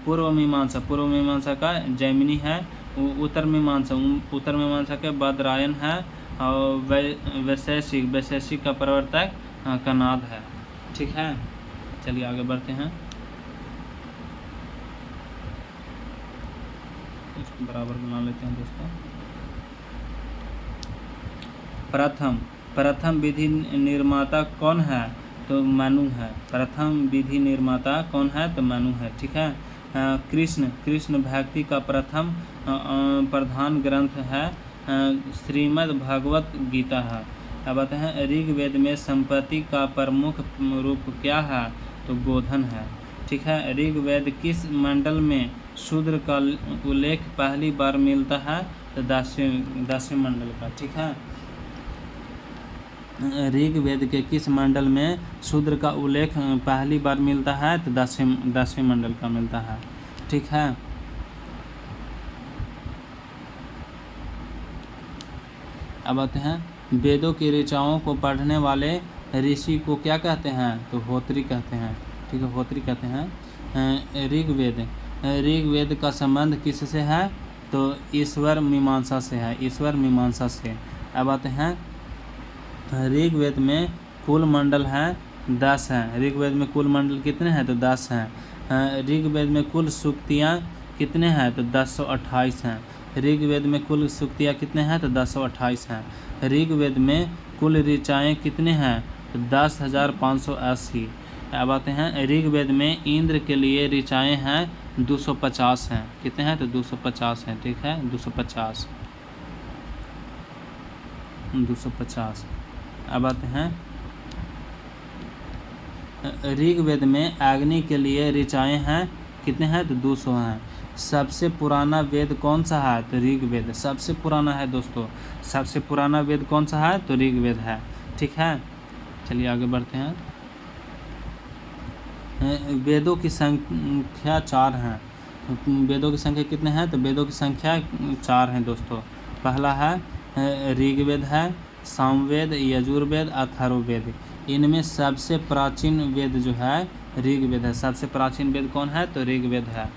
पूर्व मीमांसा का जैमिनी है। उत्तर मीमांसा के बदरायन है। और वैशेषिक का प्रवर्तक कनाद है। ठीक है, चलिए आगे बढ़ते हैं। इसको बराबर बना लेते हैं दोस्तों। प्रथम विधि निर्माता कौन है? तो मनु है। प्रथम विधि निर्माता कौन है? तो मनु है। ठीक है, कृष्ण भक्ति का प्रथम प्रधान ग्रंथ है श्रीमद् भगवत गीता है। अब आते हैं ऋग्वेद में संपत्ति का प्रमुख रूप क्या है? तो गोधन है। ठीक है, ऋग्वेद किस मंडल में शूद्र का उल्लेख पहली बार मिलता है? तो 10वें मंडल का। ठीक है, ऋग्वेद के किस मंडल में शूद्र का उल्लेख पहली बार मिलता है? तो 10वें मंडल का मिलता है। ठीक है, अब आते हैं वेदों की ऋचाओं को पढ़ने वाले ऋषि को क्या कहते हैं? तो होत्री कहते हैं। ठीक है, होत्री कहते हैं। ऋग्वेद का संबंध किससे है? तो ईश्वर मीमांसा से है, ईश्वर मीमांसा से। अब आते हैं ऋग्वेद में कुल मंडल हैं 10 हैं। ऋग्वेद में कुल मंडल कितने हैं? तो 10 हैं। ऋग्वेद में कुल सूक्तियाँ कितने हैं? तो 1028 हैं। ऋग्वेद में कुल सूक्तियाँ कितने हैं? तो 1028 हैं। ऋग्वेद में कुल ऋचाएँ कितने हैं? तो 10,580। अब आते हैं ऋग्वेद में इंद्र के लिए ऋचाएँ हैं 250 हैं। कितने हैं? तो 250 हैं। ठीक है, 250। अब आते हैं ऋग्वेद में अग्नि के लिए ऋचाएँ हैं कितने हैं? तो 200 हैं। सबसे पुराना वेद कौन सा है? तो ऋग्वेद सबसे पुराना है दोस्तों। सबसे पुराना वेद कौन सा है? तो ऋग्वेद है। ठीक है, चलिए आगे बढ़ते हैं। वेदों की संख्या 4 हैं। वेदों की संख्या कितने हैं? तो वेदों की संख्या 4 हैं दोस्तों। पहला है ऋग्वेद है, सामवेद, यजुर्वेद, अथर्ववेद। इनमें सबसे प्राचीन वेद जो है ऋग्वेद है। सबसे प्राचीन वेद कौन है? तो ऋग्वेद है।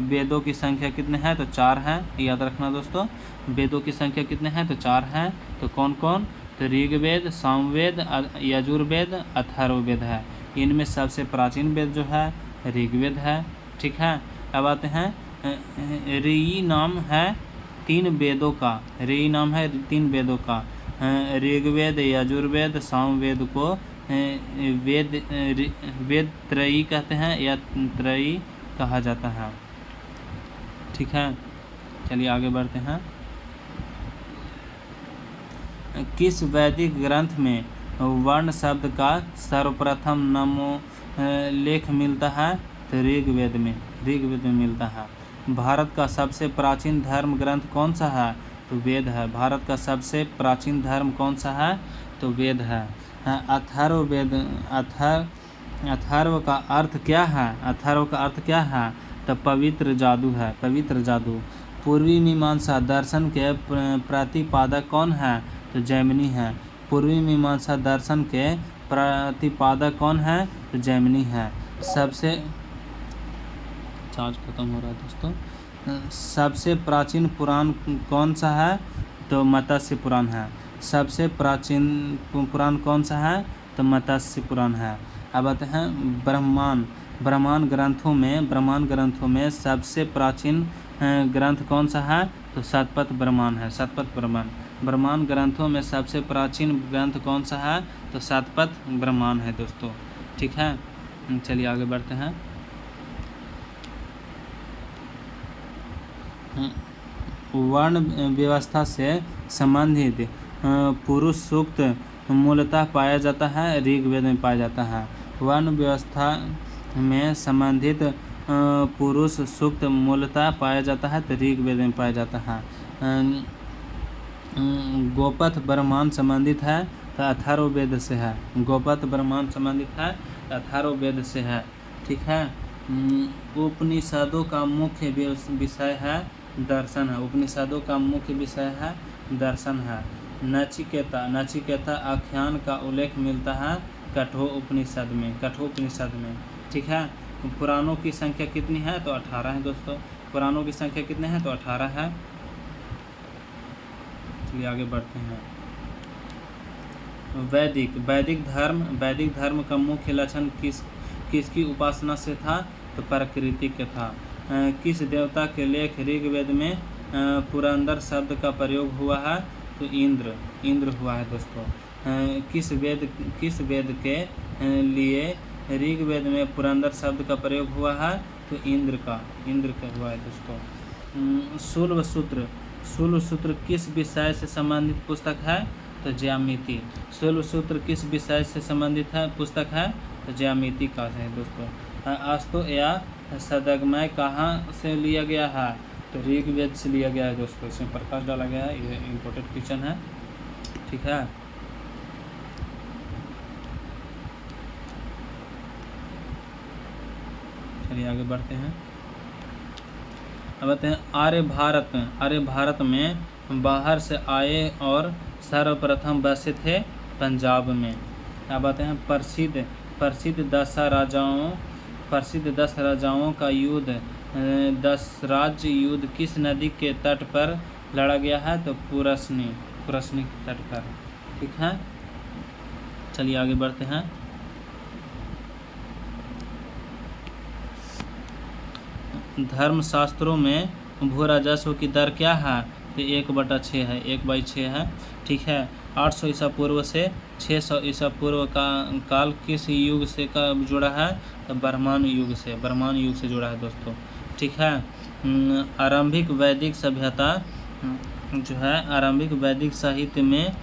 वेदों की संख्या कितने हैं? तो 4 हैं। याद रखना दोस्तों, वेदों की संख्या कितने हैं? तो 4 हैं। तो कौन कौन? तो ऋग्वेद, सामवेद, यजुर्वेद, अथर्ववेद है। इनमें सबसे प्राचीन वेद जो है ऋग्वेद है। ठीक है, अब आते हैं ऋई नाम है 3 वेदों का। ऋई नाम है 3 वेदों का। ऋग्वेद, यजुर्वेद, सामवेद को वेद त्रयी कहते हैं या त्रयी कहा जाता है। ठीक है, चलिए आगे बढ़ते हैं। किस वैदिक ग्रंथ में वर्ण शब्द का सर्वप्रथम नमो लेख मिलता है? तो ऋग्वेद में मिलता है। भारत का सबसे प्राचीन धर्म ग्रंथ कौन सा है? तो वेद है। भारत का सबसे प्राचीन धर्म कौन सा है? तो वेद है। अथर्ववेद, अथर्व का अर्थ क्या है? अथर्व का अर्थ क्या है? तो पवित्र जादू है, पवित्र जादू। पूर्वी मीमांसा दर्शन के प्रतिपादक कौन है? तो जैमिनी है। पूर्वी मीमांसा दर्शन के प्रतिपादक कौन है? तो जैमिनी है। सबसे चार्ज खत्म हो रहा है दोस्तों। सबसे प्राचीन पुराण कौन सा है? तो मत्स्य पुराण है। सबसे प्राचीन पुराण कौन सा है? तो मत्स्य पुराण है। अब आते हैं ब्रह्मांड ग्रंथों में सबसे प्राचीन ग्रंथ कौन सा है? तो शतपथ ब्रह्मांड है। शतपथ ब्रह्मांड ग्रंथों में सबसे प्राचीन ग्रंथ कौन सा है? तो शतपथ ब्रह्मांड है दोस्तों। ठीक है, चलिए आगे बढ़ते हैं। वर्ण व्यवस्था से संबंधित पुरुष सूक्त मूलतः पाया जाता है ऋग्वेद में पाया जाता है। वर्ण व्यवस्था में संबंधित पुरुष सूक्त मूलतः पाया जाता है तो ऋग्वेद में पाया जाता है। गोपथ ब्रह्मांड संबंधित है तो अथर्ववेद से है। गोपथ ब्रह्मांड संबंधित है तो अथर्ववेद से है। ठीक है, उपनिषदों का मुख्य विषय है दर्शन है। उपनिषदों का मुख्य विषय है दर्शन है। नचिकेता आख्यान का उल्लेख मिलता है कठोपनिषद में। ठीक है, पुराणों की संख्या कितनी है? तो 18 है दोस्तों। पुराणों की संख्या कितने हैं? तो 18 है। चलिए आगे बढ़ते हैं। वैदिक धर्म का मुख्य लक्षण किसकी उपासना से था? तो प्रकृति के था। किस देवता के लेख ऋग्वेद में पुरंदर शब्द का प्रयोग हुआ है? तो इंद्र हुआ है दोस्तों। किस वेद के लिए ऋग्वेद में पुरंदर शब्द का प्रयोग हुआ है? तो इंद्र का हुआ है दोस्तों। शूल सूत्र किस विषय से संबंधित पुस्तक है? तो ज्यामिति। शूल सूत्र किस विषय से संबंधित है पुस्तक है? तो ज्यामिति का है दोस्तों। अस्तु या सदगमय कहाँ से लिया गया है? तो ऋग्वेद से लिया गया है दोस्तों। इसमें प्रकाश डाला गया है, ये इम्पोर्टेंट क्वेश्चन है। ठीक है, चलिए आगे बढ़ते हैं। अब आते हैं आर्य भारत में बाहर से आए और सर्वप्रथम बसे थे पंजाब में। अब आते हैं प्रसिद्ध 10 राजाओं का युद्ध दशराज युद्ध किस नदी के तट पर लड़ा गया है? तो पुरस्नी के तट पर। ठीक है, चलिए आगे बढ़ते हैं। धर्मशास्त्रों में भू राजस्व की दर क्या है? तो 1/6 है, 1/6 है। ठीक है, 800 ईसा पूर्व से 600 ईसा पूर्व का काल किस युग से का जुड़ा है? तो ब्रह्मांड युग से जुड़ा है दोस्तों। ठीक है, आरंभिक वैदिक सभ्यता जो है, आरंभिक वैदिक साहित्य में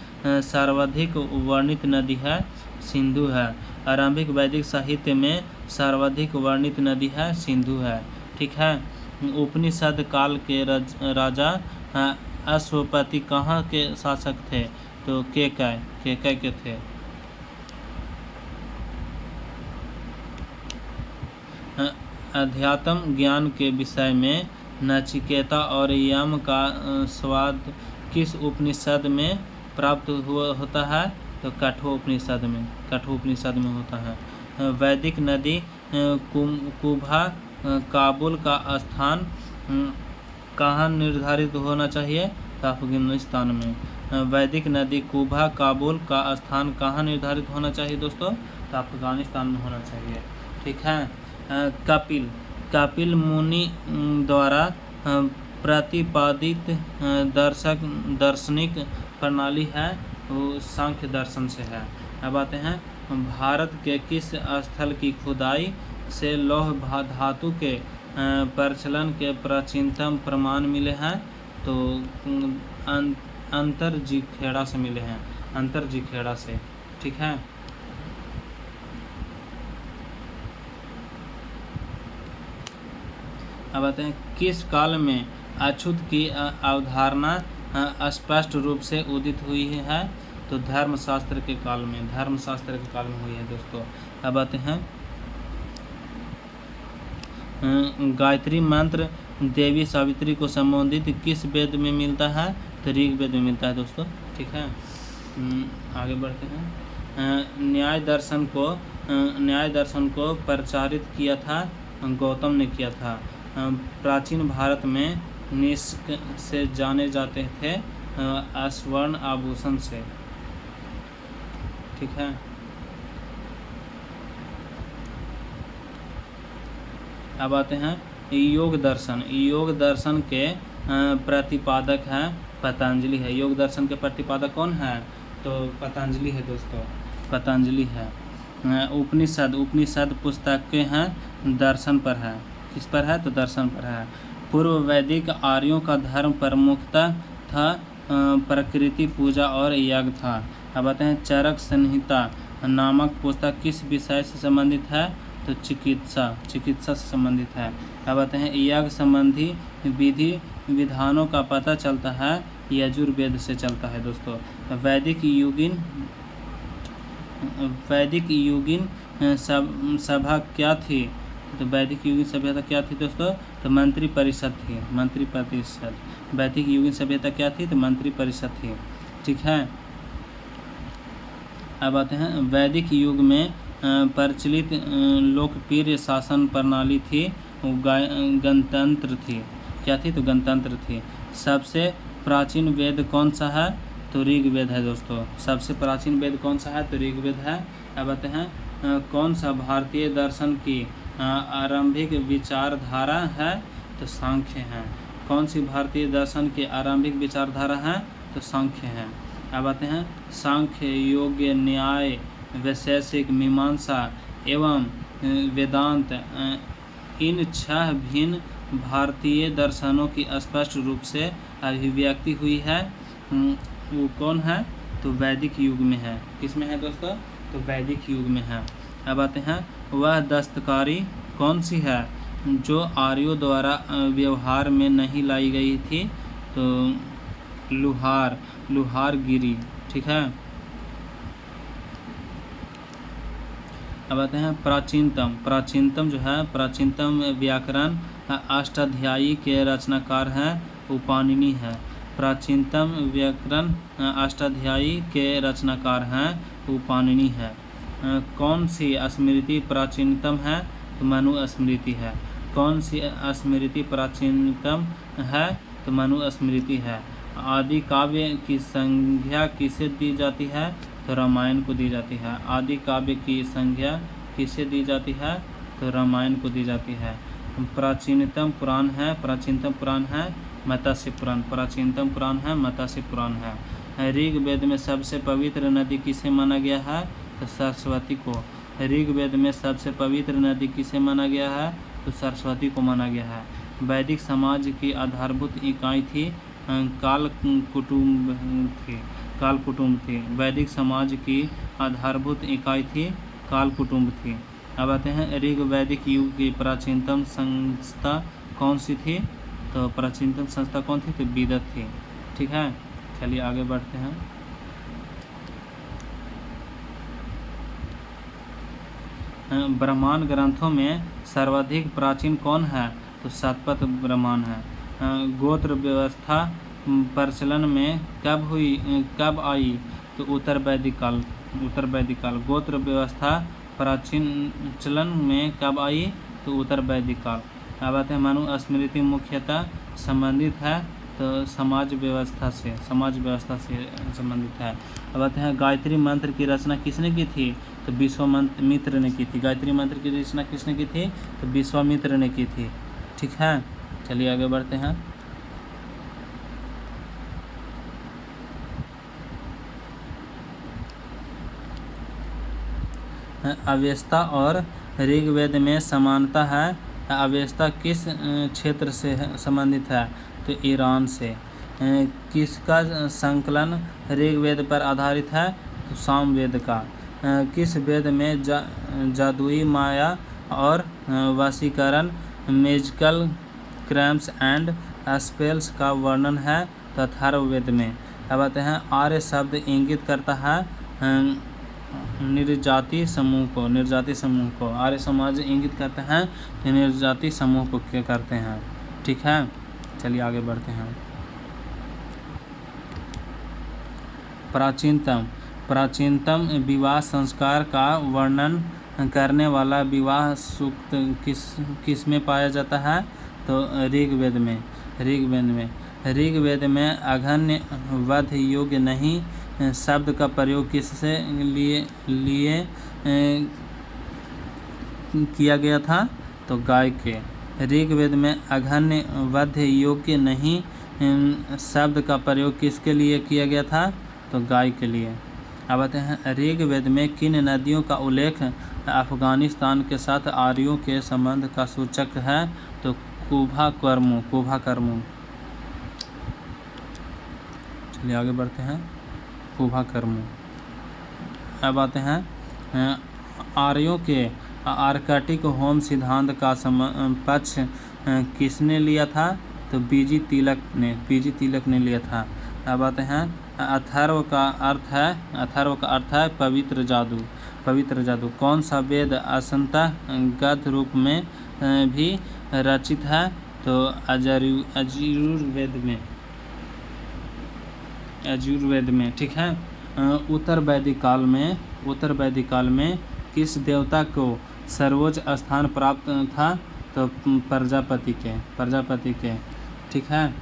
सर्वाधिक वर्णित नदी है सिंधु है। आरंभिक वैदिक साहित्य में सर्वाधिक वर्णित नदी है सिंधु है। ठीक है, उपनिषद काल के राजा अश्वपति कहाँ के शासक थे? तो केकय के थे। अध्यात्म ज्ञान के विषय में नचिकेता और यम का स्वाद किस उपनिषद में प्राप्त होता है? तो कठोपनिषद में होता है। वैदिक नदी कुभा काबुल का स्थान कहाँ निर्धारित होना चाहिए? तो अफगानिस्तान में। वैदिक नदी कुभा काबुल का स्थान कहाँ निर्धारित होना चाहिए दोस्तों? तो अफगानिस्तान में होना चाहिए। ठीक है, कपिल मुनि द्वारा प्रतिपादित दार्शनिक प्रणाली है वो सांख्य दर्शन से है। अब आते हैं, भारत के किस स्थल की खुदाई से लौह धातु के प्रचलन के प्राचीनतम प्रमाण मिले हैं? तो अंतरजीखेड़ा से मिले हैं, अंतरजीखेड़ा से। ठीक है, अब आते हैं, किस काल में अछूत की अवधारणा स्पष्ट रूप से उदित हुई है? तो धर्मशास्त्र के काल में हुई है दोस्तों। अब आते हैं, गायत्री मंत्र देवी सावित्री को संबोधित किस वेद में मिलता है? तो ऋग्वेद में मिलता है दोस्तों। ठीक है, आगे बढ़ते हैं। न्याय दर्शन को प्रचारित किया था गौतम ने किया था। प्राचीन भारत में निष्क से जाने जाते थे स्वर्ण आभूषण से। ठीक है, अब आते हैं, योग दर्शन के प्रतिपादक हैं पतंजलि है। योग दर्शन के प्रतिपादक कौन है? तो पतंजलि है दोस्तों, पतंजलि है। उपनिषद पुस्तकें हैं दर्शन पर है। किस पर है? तो दर्शन पर है। पूर्व वैदिक आर्यों का धर्म प्रमुखता था प्रकृति पूजा और यज्ञ था। अब आते हैं, चरक संहिता नामक पुस्तक किस विषय से संबंधित है? तो चिकित्सा से संबंधित है। अब आते हैं, यज्ञ संबंधी विधि विधानों का पता चलता है यजुर्वेद से चलता है दोस्तों। वैदिक युगीन सभा क्या थी? तो वैदिक युगीन सभ्यता क्या थी दोस्तों? तो मंत्री परिषद थी, वैदिक युगीन सभ्यता क्या थी? तो मंत्री परिषद थी। ठीक है, अब आते हैं, वैदिक युग में प्रचलित लोकप्रिय शासन प्रणाली थी गणतंत्र थी। क्या थी? तो गणतंत्र थी। सबसे प्राचीन वेद कौन सा है? तो ऋग्वेद है दोस्तों। सबसे प्राचीन वेद कौन सा है? तो ऋग्वेद है। अब आते हैं, कौन सा भारतीय दर्शन की आरंभिक विचारधारा है? तो सांख्य है। कौन सी भारतीय दर्शन की आरंभिक विचारधारा है? तो सांख्य है। अब आते हैं, सांख्य, योग, न्याय, वैशेषिक, मीमांसा एवं वेदांत इन 6 भिन्न भारतीय दर्शनों की स्पष्ट रूप से अभिव्यक्ति हुई है। वो कौन है? तो वैदिक युग में है। किस में है दोस्तों? तो वैदिक युग में है। अब आते हैं, वह दस्तकारी कौन सी है जो आर्यों द्वारा व्यवहार में नहीं लाई गई थी? तो लुहारगिरी। ठीक है, अब आते हैं, प्राचीनतम जो है, प्राचीनतम व्याकरण अष्टाध्यायी के रचनाकार हैं वो पाणिनि है। प्राचीनतम व्याकरण अष्टाध्यायी के रचनाकार हैं वो पाणिनि है। कौन सी स्मृति प्राचीनतम है? तो मनु स्मृति है। कौन सी स्मृति प्राचीनतम है? तो मनुस्मृति है। आदि काव्य की संज्ञा किसे दी जाती है? तो रामायण को दी जाती है। आदि काव्य की संज्ञा किसे दी जाती है? तो रामायण को दी जाती है। प्राचीनतम पुराण है मत्स्य पुराण। प्राचीनतम पुराण है मत्स्य पुराण है। ऋग्वेद में सबसे पवित्र नदी किसे माना गया है? तो सरस्वती को। ऋग्वेद में सबसे पवित्र नदी किसे माना गया है? तो सरस्वती को माना गया है। वैदिक समाज की आधारभूत इकाई थी काल कुटुंब थी। वैदिक समाज की आधारभूत इकाई थी काल कुटुंब थी। अब आते हैं ऋग्वैदिक युग की प्राचीनतम संस्था कौन सी थी? तो प्राचीनतम संस्था कौन थी? तो विदत थी। ठीक है, चलिए आगे बढ़ते हैं। ब्रह्मांड ग्रंथों में सर्वाधिक प्राचीन कौन है? तो शतपथ ब्राह्मण है। गोत्र व्यवस्था प्रचलन में कब आई? तो उत्तर वैदिक काल। गोत्र व्यवस्था प्राचीन चलन में कब आई? तो उत्तर वैदिक काल। अब आते हैं मनुस्मृति मुख्यतः संबंधित है तो समाज व्यवस्था से संबंधित है। अब आते हैं गायत्री मंत्र की रचना किसने की थी? तो विश्वामित्र ने की थी। गायत्री मंत्र की रचना किसने की थी? तो विश्वामित्र ने की थी। ठीक है, चलिए आगे बढ़ते हैं। अवेस्ता और ऋग्वेद में समानता है। अवेस्ता किस क्षेत्र से संबंधित है? तो ईरान से। किसका संकलन ऋग्वेद पर आधारित है? तो सामवेद का। किस वेद में जादुई माया और वशीकरण मैजिकल क्रैम्स एंड स्पेल्स का वर्णन है? तो अथर्ववेद में। अब आते हैं आर्य शब्द इंगित करता है निर्जाति समूह को। आर्य समाज इंगित करते हैं निर्जाति समूह को क्या करते हैं। ठीक है, चलिए आगे बढ़ते हैं। प्राचीनतम विवाह संस्कार का वर्णन करने वाला विवाह सूक्त किस में पाया जाता है? तो ऋग्वेद में। ऋग्वेद में अघन्य वध योग्य नहीं शब्द का प्रयोग किससे लिए किया गया था? तो गाय के। ऋग्वेद में अघन्य वध योग्य नहीं शब्द का प्रयोग किसके लिए किया गया था? तो गाय के लिए। अब आते हैं ऋग्वेद में किन नदियों का उल्लेख अफगानिस्तान के साथ आर्यों के संबंध का सूचक है? तो कुभा कर्मू। चलिए आगे बढ़ते हैं। कुभा कर्मू। अब आते हैं आर्यों के आर्कटिक होम सिद्धांत का पक्ष किसने लिया था? तो बीजी तिलक ने लिया था। अब आते हैं अथर्व का अर्थ है पवित्र जादू। कौन सा वेद असंतः गद्य रूप में भी रचित है? तो यजुर्वेद में। ठीक है। उत्तर वैदिक काल में किस देवता को सर्वोच्च स्थान प्राप्त था? तो प्रजापति के। ठीक है।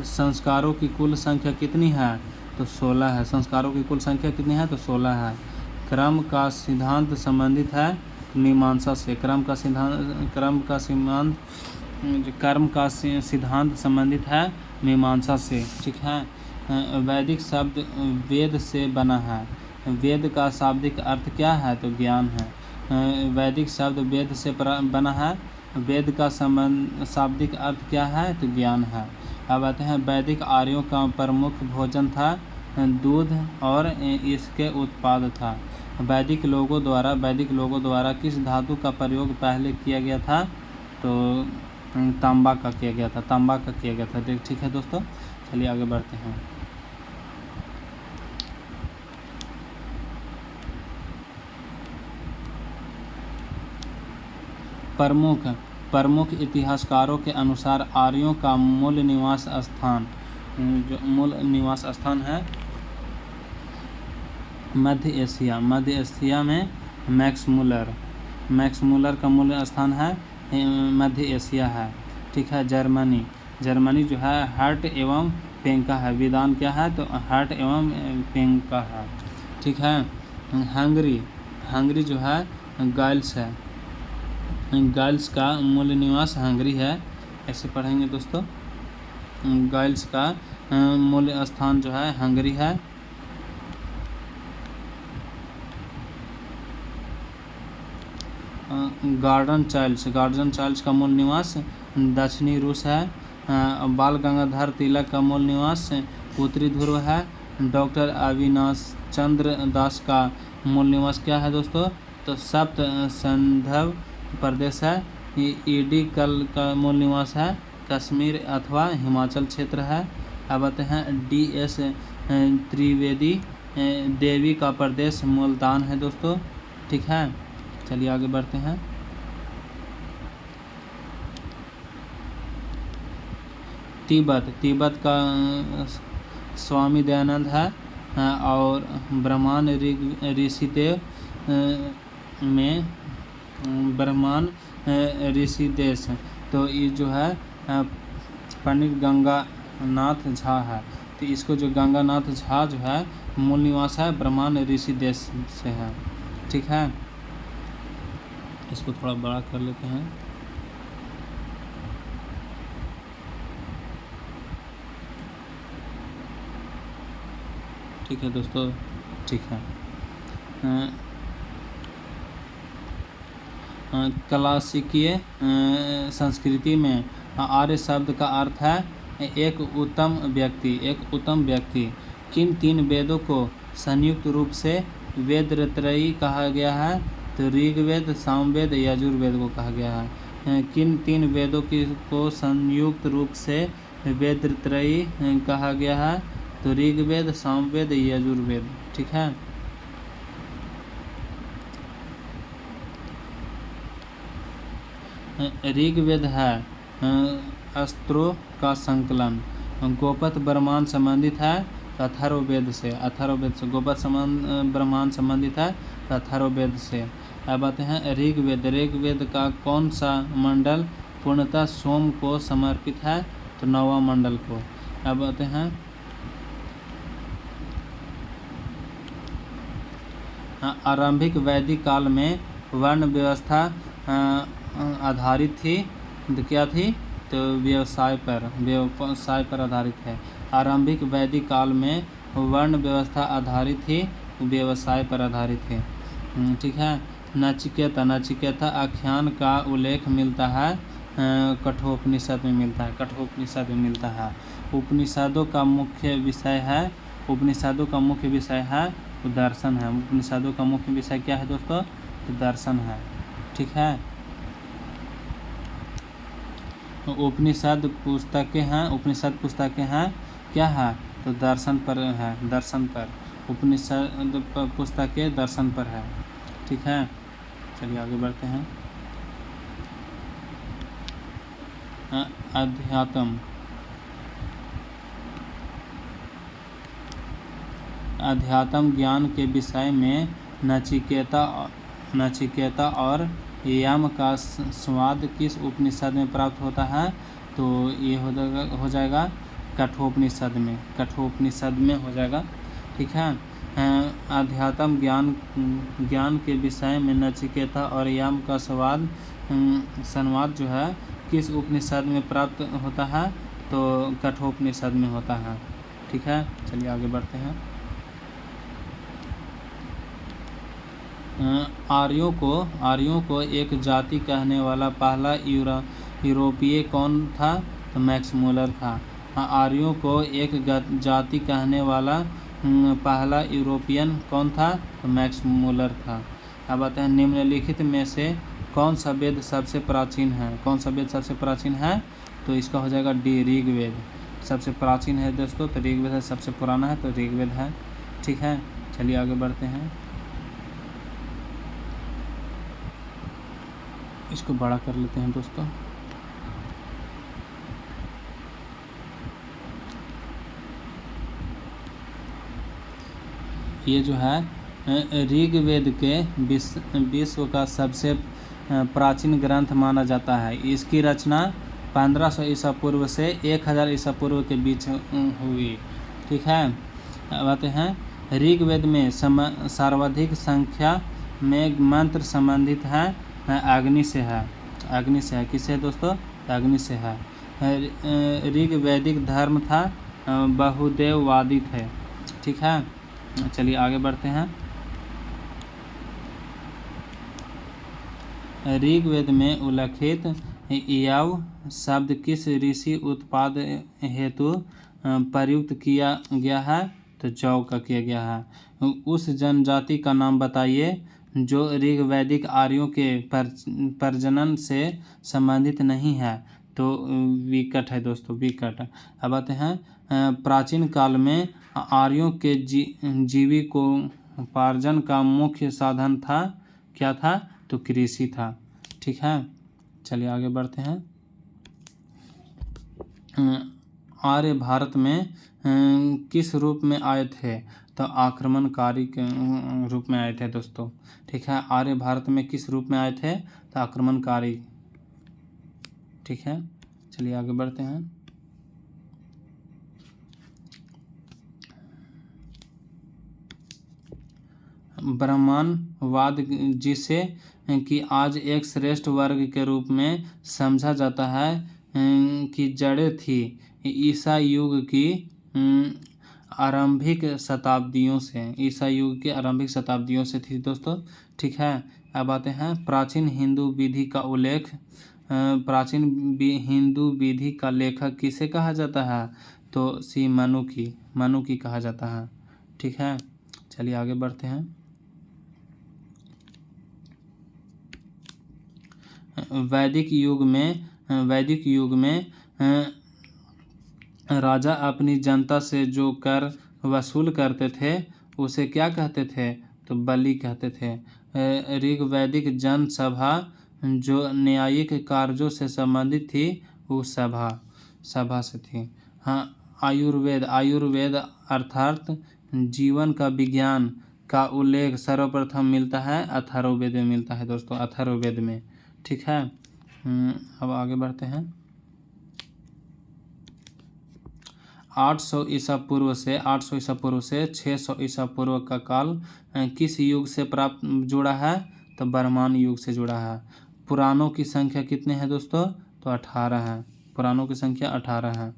संस्कारों की कुल संख्या कितनी है? तो 16 है। संस्कारों की कुल संख्या कितनी है? तो 16 है। क्रम का सिद्धांत संबंधित है मीमांसा से। कर्म का सिद्धांत संबंधित है मीमांसा से। ठीक है। वैदिक शब्द वेद से बना है। वेद का शाब्दिक अर्थ क्या है? तो ज्ञान है। वैदिक शब्द वेद से बना है। वेद का शाब्दिक अर्थ क्या है? तो ज्ञान है। अब आते हैं वैदिक आर्यों का प्रमुख भोजन था दूध और इसके उत्पाद था। वैदिक लोगों द्वारा किस धातु का प्रयोग पहले किया गया था? तो तांबा का किया गया था। ठीक है दोस्तों, चलिए आगे बढ़ते हैं। प्रमुख इतिहासकारों के अनुसार आर्यों का मूल निवास स्थान है मध्य एशिया में मैक्स मूलर का मूल स्थान है मध्य एशिया है। ठीक है। जर्मनी जो है हर्ट एवं पेंका है। विधान क्या है? तो हर्ट एवं पेंका है। ठीक है। हंगरी जो है गाइल्स है। गाइल्स का मूल निवास हंगरी है। ऐसे पढ़ेंगे दोस्तों। गाइल्स का मूल स्थान जो है हंगरी है। गार्डन चाइल्ड्स का मूल निवास दक्षिणी रूस है। बाल गंगाधर तिलक का मूल निवास उत्तरी ध्रुव है। डॉक्टर अविनाश चंद्र दास का मूल निवास क्या है दोस्तों? तो सप्त संधव प्रदेश है। ईडी कल का मूल निवास है कश्मीर अथवा हिमाचल क्षेत्र है। अब आते हैं DS त्रिवेदी देवी का प्रदेश मुल्तान है दोस्तों। ठीक है। चलिए आगे बढ़ते हैं। तिब्बत का स्वामी दयानंद है और ब्रह्मांड ऋषिदेव में ब्रह्मांड ऋषिदेश तो ये जो है पंडित गंगानाथ झा है। तो इसको जो गंगानाथ झा जो है मूल निवास है ब्रह्मांड ऋषिदेश से है। ठीक है। इसको थोड़ा बड़ा कर लेते हैं। ठीक है दोस्तों। ठीक है। क्लासिकीय संस्कृति में आर्य शब्द का अर्थ है एक उत्तम व्यक्ति। किन 3 वेदों को संयुक्त रूप से वेदत्रयी कहा गया है? तो ऋग्वेद, सामवेद, यजुर्वेद को कहा गया है। किन 3 वेदों को संयुक्त रूप से वेदत्रयी कहा गया है? तो ऋग्वेद, सामवेद, यजुर्वेद। ठीक है। ऋग्वेद है अस्त्रों का संकलन। गोपथ ब्रह्मांड संबंधित है अथर्ववेद से। गोपथ ब्रह्मांड संबंधित है अथर्ववेद से। अब आते हैं ऋग्वेद का कौन सा मंडल पूर्णतः सोम को समर्पित है? तो 9वां मंडल को। अब आते हैं आरंभिक वैदिक काल में वर्ण व्यवस्था आधारित थी। तो क्या थी? तो व्यवसाय पर आधारित है। आरंभिक वैदिक काल में वर्ण व्यवस्था आधारित थी, व्यवसाय पर आधारित है। ठीक है। नचिकेता आख्यान का उल्लेख मिलता है कठोपनिषद में मिलता है। उपनिषदों का मुख्य विषय है दर्शन है। उपनिषदों का मुख्य विषय क्या है दोस्तों? तो दर्शन है। ठीक है। उपनिषद पुस्तकें हैं क्या है? तो दर्शन पर है। उपनिषद पुस्तकें दर्शन पर है। ठीक है। चलिए आगे बढ़ते हैं। अध्यात्म ज्ञान के विषय में नचिकेता और यम का स्वाद किस उपनिषद में प्राप्त होता है? तो ये हो जाएगा कठोपनिषद में हो जाएगा। ठीक है। अध्यात्म ज्ञान के विषय में नचिकेता और यम का संवाद जो है किस उपनिषद में प्राप्त होता है? तो कठोपनिषद में होता है। ठीक है। चलिए आगे बढ़ते हैं। आर्यों को एक जाति कहने वाला पहला यूरोपीय कौन था? तो मैक्स मूलर था। आर्यों को एक जाति कहने वाला पहला यूरोपियन कौन था? तो मैक्स मूलर था। अब आते हैं निम्नलिखित में से कौन सा वेद सबसे प्राचीन है? तो इसका हो जाएगा डी, ऋग्वेद सबसे प्राचीन है दोस्तों। तो ऋग्वेद है सबसे पुराना है, तो ऋग्वेद है। ठीक है। चलिए आगे बढ़ते हैं। इसको बड़ा कर लेते हैं दोस्तों। ये जो है ऋग्वेद के विश्व का सबसे प्राचीन ग्रंथ माना जाता है। इसकी रचना 1500 ईसा पूर्व से 1000 ईसा पूर्व के बीच हुई। ठीक है, अब आते हैं ऋग्वेद में सर्वाधिक संख्या में मंत्र संबंधित है अग्नि से है। अग्नि से है, किससे है दोस्तों? अग्नि से है। ऋग्वैदिक धर्म था बहुदेववादी थे। ठीक है, चलिए आगे बढ़ते हैं। ऋग्वेद में उल्लेखित यव शब्द किस ऋषि उत्पाद हेतु प्रयुक्त किया गया है? तो जौ का किया गया है। उस जनजाति का नाम बताइए जो ऋग्वैदिक आर्यों के प्रजनन से संबंधित नहीं है। तो विकट है दोस्तों, विकट। अब आते हैं प्राचीन काल में आर्यों के जीविकोपार्जन का मुख्य साधन था, क्या था? तो कृषि था। ठीक है, चलिए आगे बढ़ते हैं। आर्य भारत में किस रूप में आए थे? तो आक्रमणकारी के रूप में आए थे दोस्तों। ठीक है, आर्य भारत में किस रूप में आए थे? तो आक्रमणकारी। ठीक है, चलिए आगे बढ़ते हैं। ब्रह्मांडवाद जिसे कि आज एक श्रेष्ठ वर्ग के रूप में समझा जाता है कि जड़ें थी ईसा युग की आरंभिक शताब्दियों से। ईसा युग के आरंभिक शताब्दियों से थी दोस्तों। ठीक है, अब आते हैं प्राचीन हिंदू विधि का उल्लेख। प्राचीन हिंदू विधि का लेखक किसे कहा जाता है? तो सी मनु की कहा जाता है। ठीक है, चलिए आगे बढ़ते हैं। वैदिक युग में राजा अपनी जनता से जो कर वसूल करते थे उसे क्या कहते थे? तो बलि कहते थे। ऋग्वैदिक जनसभा जो न्यायिक कार्यों से संबंधित थी वो सभा से थी। हाँ, आयुर्वेद अर्थात जीवन का विज्ञान का उल्लेख सर्वप्रथम मिलता है अथर्ववेद में मिलता है दोस्तों, अथर्ववेद में। ठीक है, अब आगे बढ़ते हैं। 800 ईसा पूर्व से 600 ईसा पूर्व का काल किस युग से प्राप्त जुड़ा है? तो वर्तमान युग से जुड़ा है। पुराणों की संख्या कितने हैं दोस्तों? तो 18 है। पुराणों की संख्या 18 है।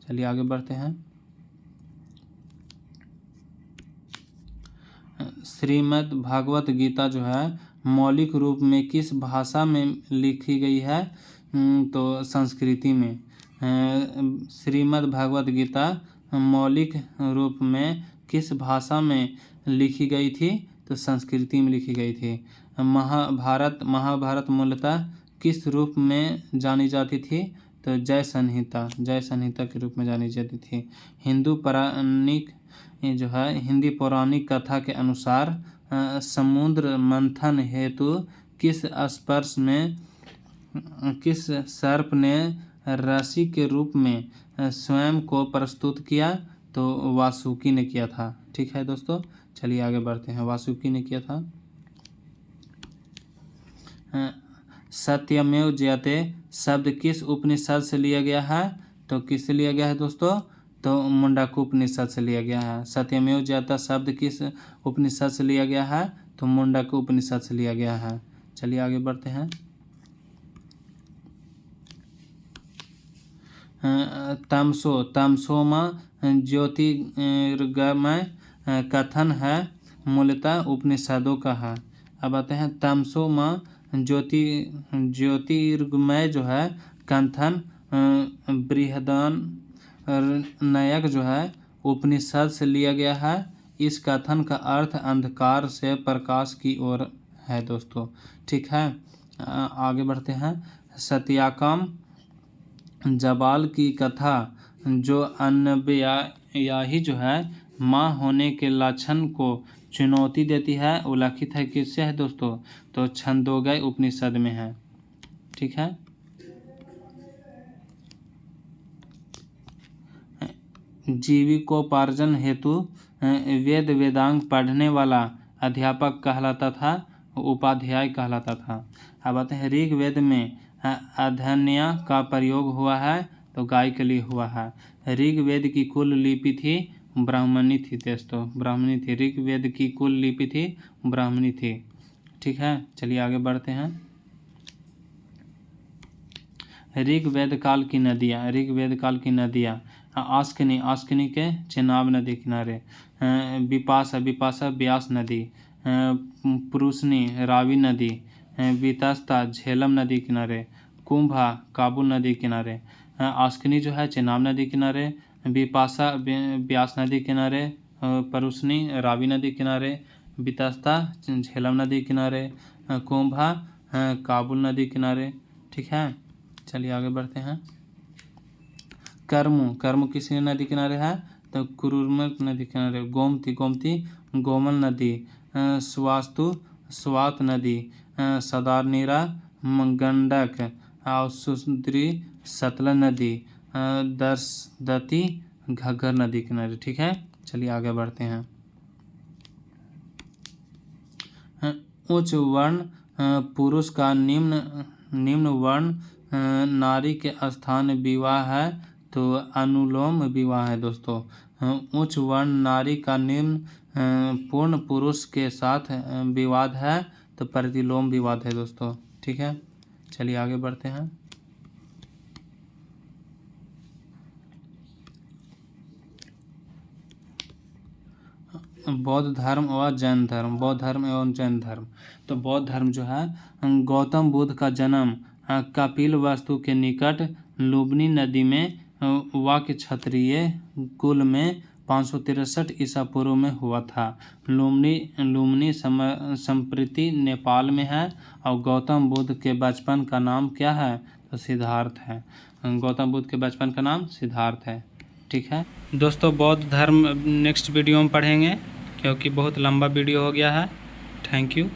चलिए आगे बढ़ते हैं। श्रीमद् भागवत गीता जो है मौलिक रूप में किस भाषा में लिखी गई है? तो संस्कृति में। श्रीमद् भागवत गीता मौलिक रूप में किस भाषा में लिखी गई थी? तो संस्कृति में लिखी गई थी। महाभारत मूलतः किस रूप में जानी जाती थी? तो जय संहिता के रूप में जानी जाती थी। हिंदी पौराणिक कथा के अनुसार समुद्र मंथन हेतु किस सर्प ने रसी के रूप में स्वयं को प्रस्तुत किया? तो वासुकी ने किया था। ठीक है दोस्तों, चलिए आगे बढ़ते हैं। वासुकी ने किया था। सत्यमेव जयते शब्द किस उपनिषद से लिया गया है? तो किससे लिया गया है दोस्तों? तो मुंडक उपनिषद से लिया गया है। सत्यमेव जयते शब्द किस उपनिषद से लिया गया है? तो मुंडक उपनिषद से लिया गया है। चलिए आगे बढ़ते हैं। तमसोमा ज्योतिर्गमय कथन है मूलतः उपनिषदों का है। अब आते हैं तमसोमा ज्योतिर्गमय जो है कथन बृहदारण्यक जो है उपनिषद से लिया गया है। इस कथन का अर्थ अंधकार से प्रकाश की ओर है दोस्तों। ठीक है, आगे बढ़ते हैं। सत्याकाम जबाल की कथा जो अन्नव्याही जो है माँ होने के लक्षण को चुनौती देती है उल्लिखित है किससे है दोस्तों? तो छंदोग्य उपनिषद में है। ठीक है, जीविकोपार्जन हेतु वेदांग पढ़ने वाला अध्यापक कहलाता था, उपाध्याय कहलाता था। अब आते हैं ऋग्वेद में अध्यन्या का प्रयोग हुआ है तो गाय के लिए हुआ है। ऋग्वेद की कुल लिपि थी ब्राह्मणी थी दोस्तों, ब्राह्मणी थी। ऋग्वेद की कुल लिपि थी ब्राह्मणी थी। ठीक है, चलिए आगे बढ़ते हैं। ऋग्वेद काल की नदियाँ, ऋग्वेद काल की नदियाँ आस्किनी, आस्किनी के चेनाब नदी किनारे, विपाशा, विपाशा ब्यास नदी, पुरुषनी रावी नदी, वितस्ता झेलम नदी किनारे, कुंभा काबुल नदी किनारे। आस्किनी जो है चेनाब नदी किनारे, विपाशा ब्यास नदी किनारे, परुषनी रावी नदी किनारे, वितस्ता झेलम नदी किनारे, कुंभा काबुल नदी किनारे। ठीक है, चलिए आगे बढ़ते हैं। कर्मु, कर्मु किसी नदी किनारे है तो कुरुर्मक नदी किनारे, गोमती, गोमती गोमल नदी, स्वास्तु स्वात नदी, सदारनीरा गंडक, सुंदरी सतलज नदी, दती घग्गर नदी किनारे। ठीक है, चलिए आगे बढ़ते हैं। उच्च वर्ण पुरुष का निम्न वर्ण नारी के स्थान विवाह है तो अनुलोम विवाह है दोस्तों। उच्च वर्ण नारी का निम्न पूर्ण पुरुष के साथ विवाद है तो प्रतिलोम विवाद है दोस्तों। ठीक है, चलिए आगे बढ़ते हैं। बौद्ध धर्म व जैन धर्म, बौद्ध धर्म एवं जैन धर्म। तो बौद्ध धर्म जो है गौतम बुद्ध का जन्म कपिलवस्तु के निकट लुम्बिनी नदी में वाक्य क्षत्रिय कुल में 563 ईसा पूर्व में हुआ था। लुम्बिनी संप्रति नेपाल में है और गौतम बुद्ध के बचपन का नाम क्या है तो सिद्धार्थ है। गौतम बुद्ध के बचपन का नाम सिद्धार्थ है। ठीक है दोस्तों, बौद्ध धर्म नेक्स्ट वीडियो में पढ़ेंगे क्योंकि बहुत लंबा वीडियो हो गया है। Thank you.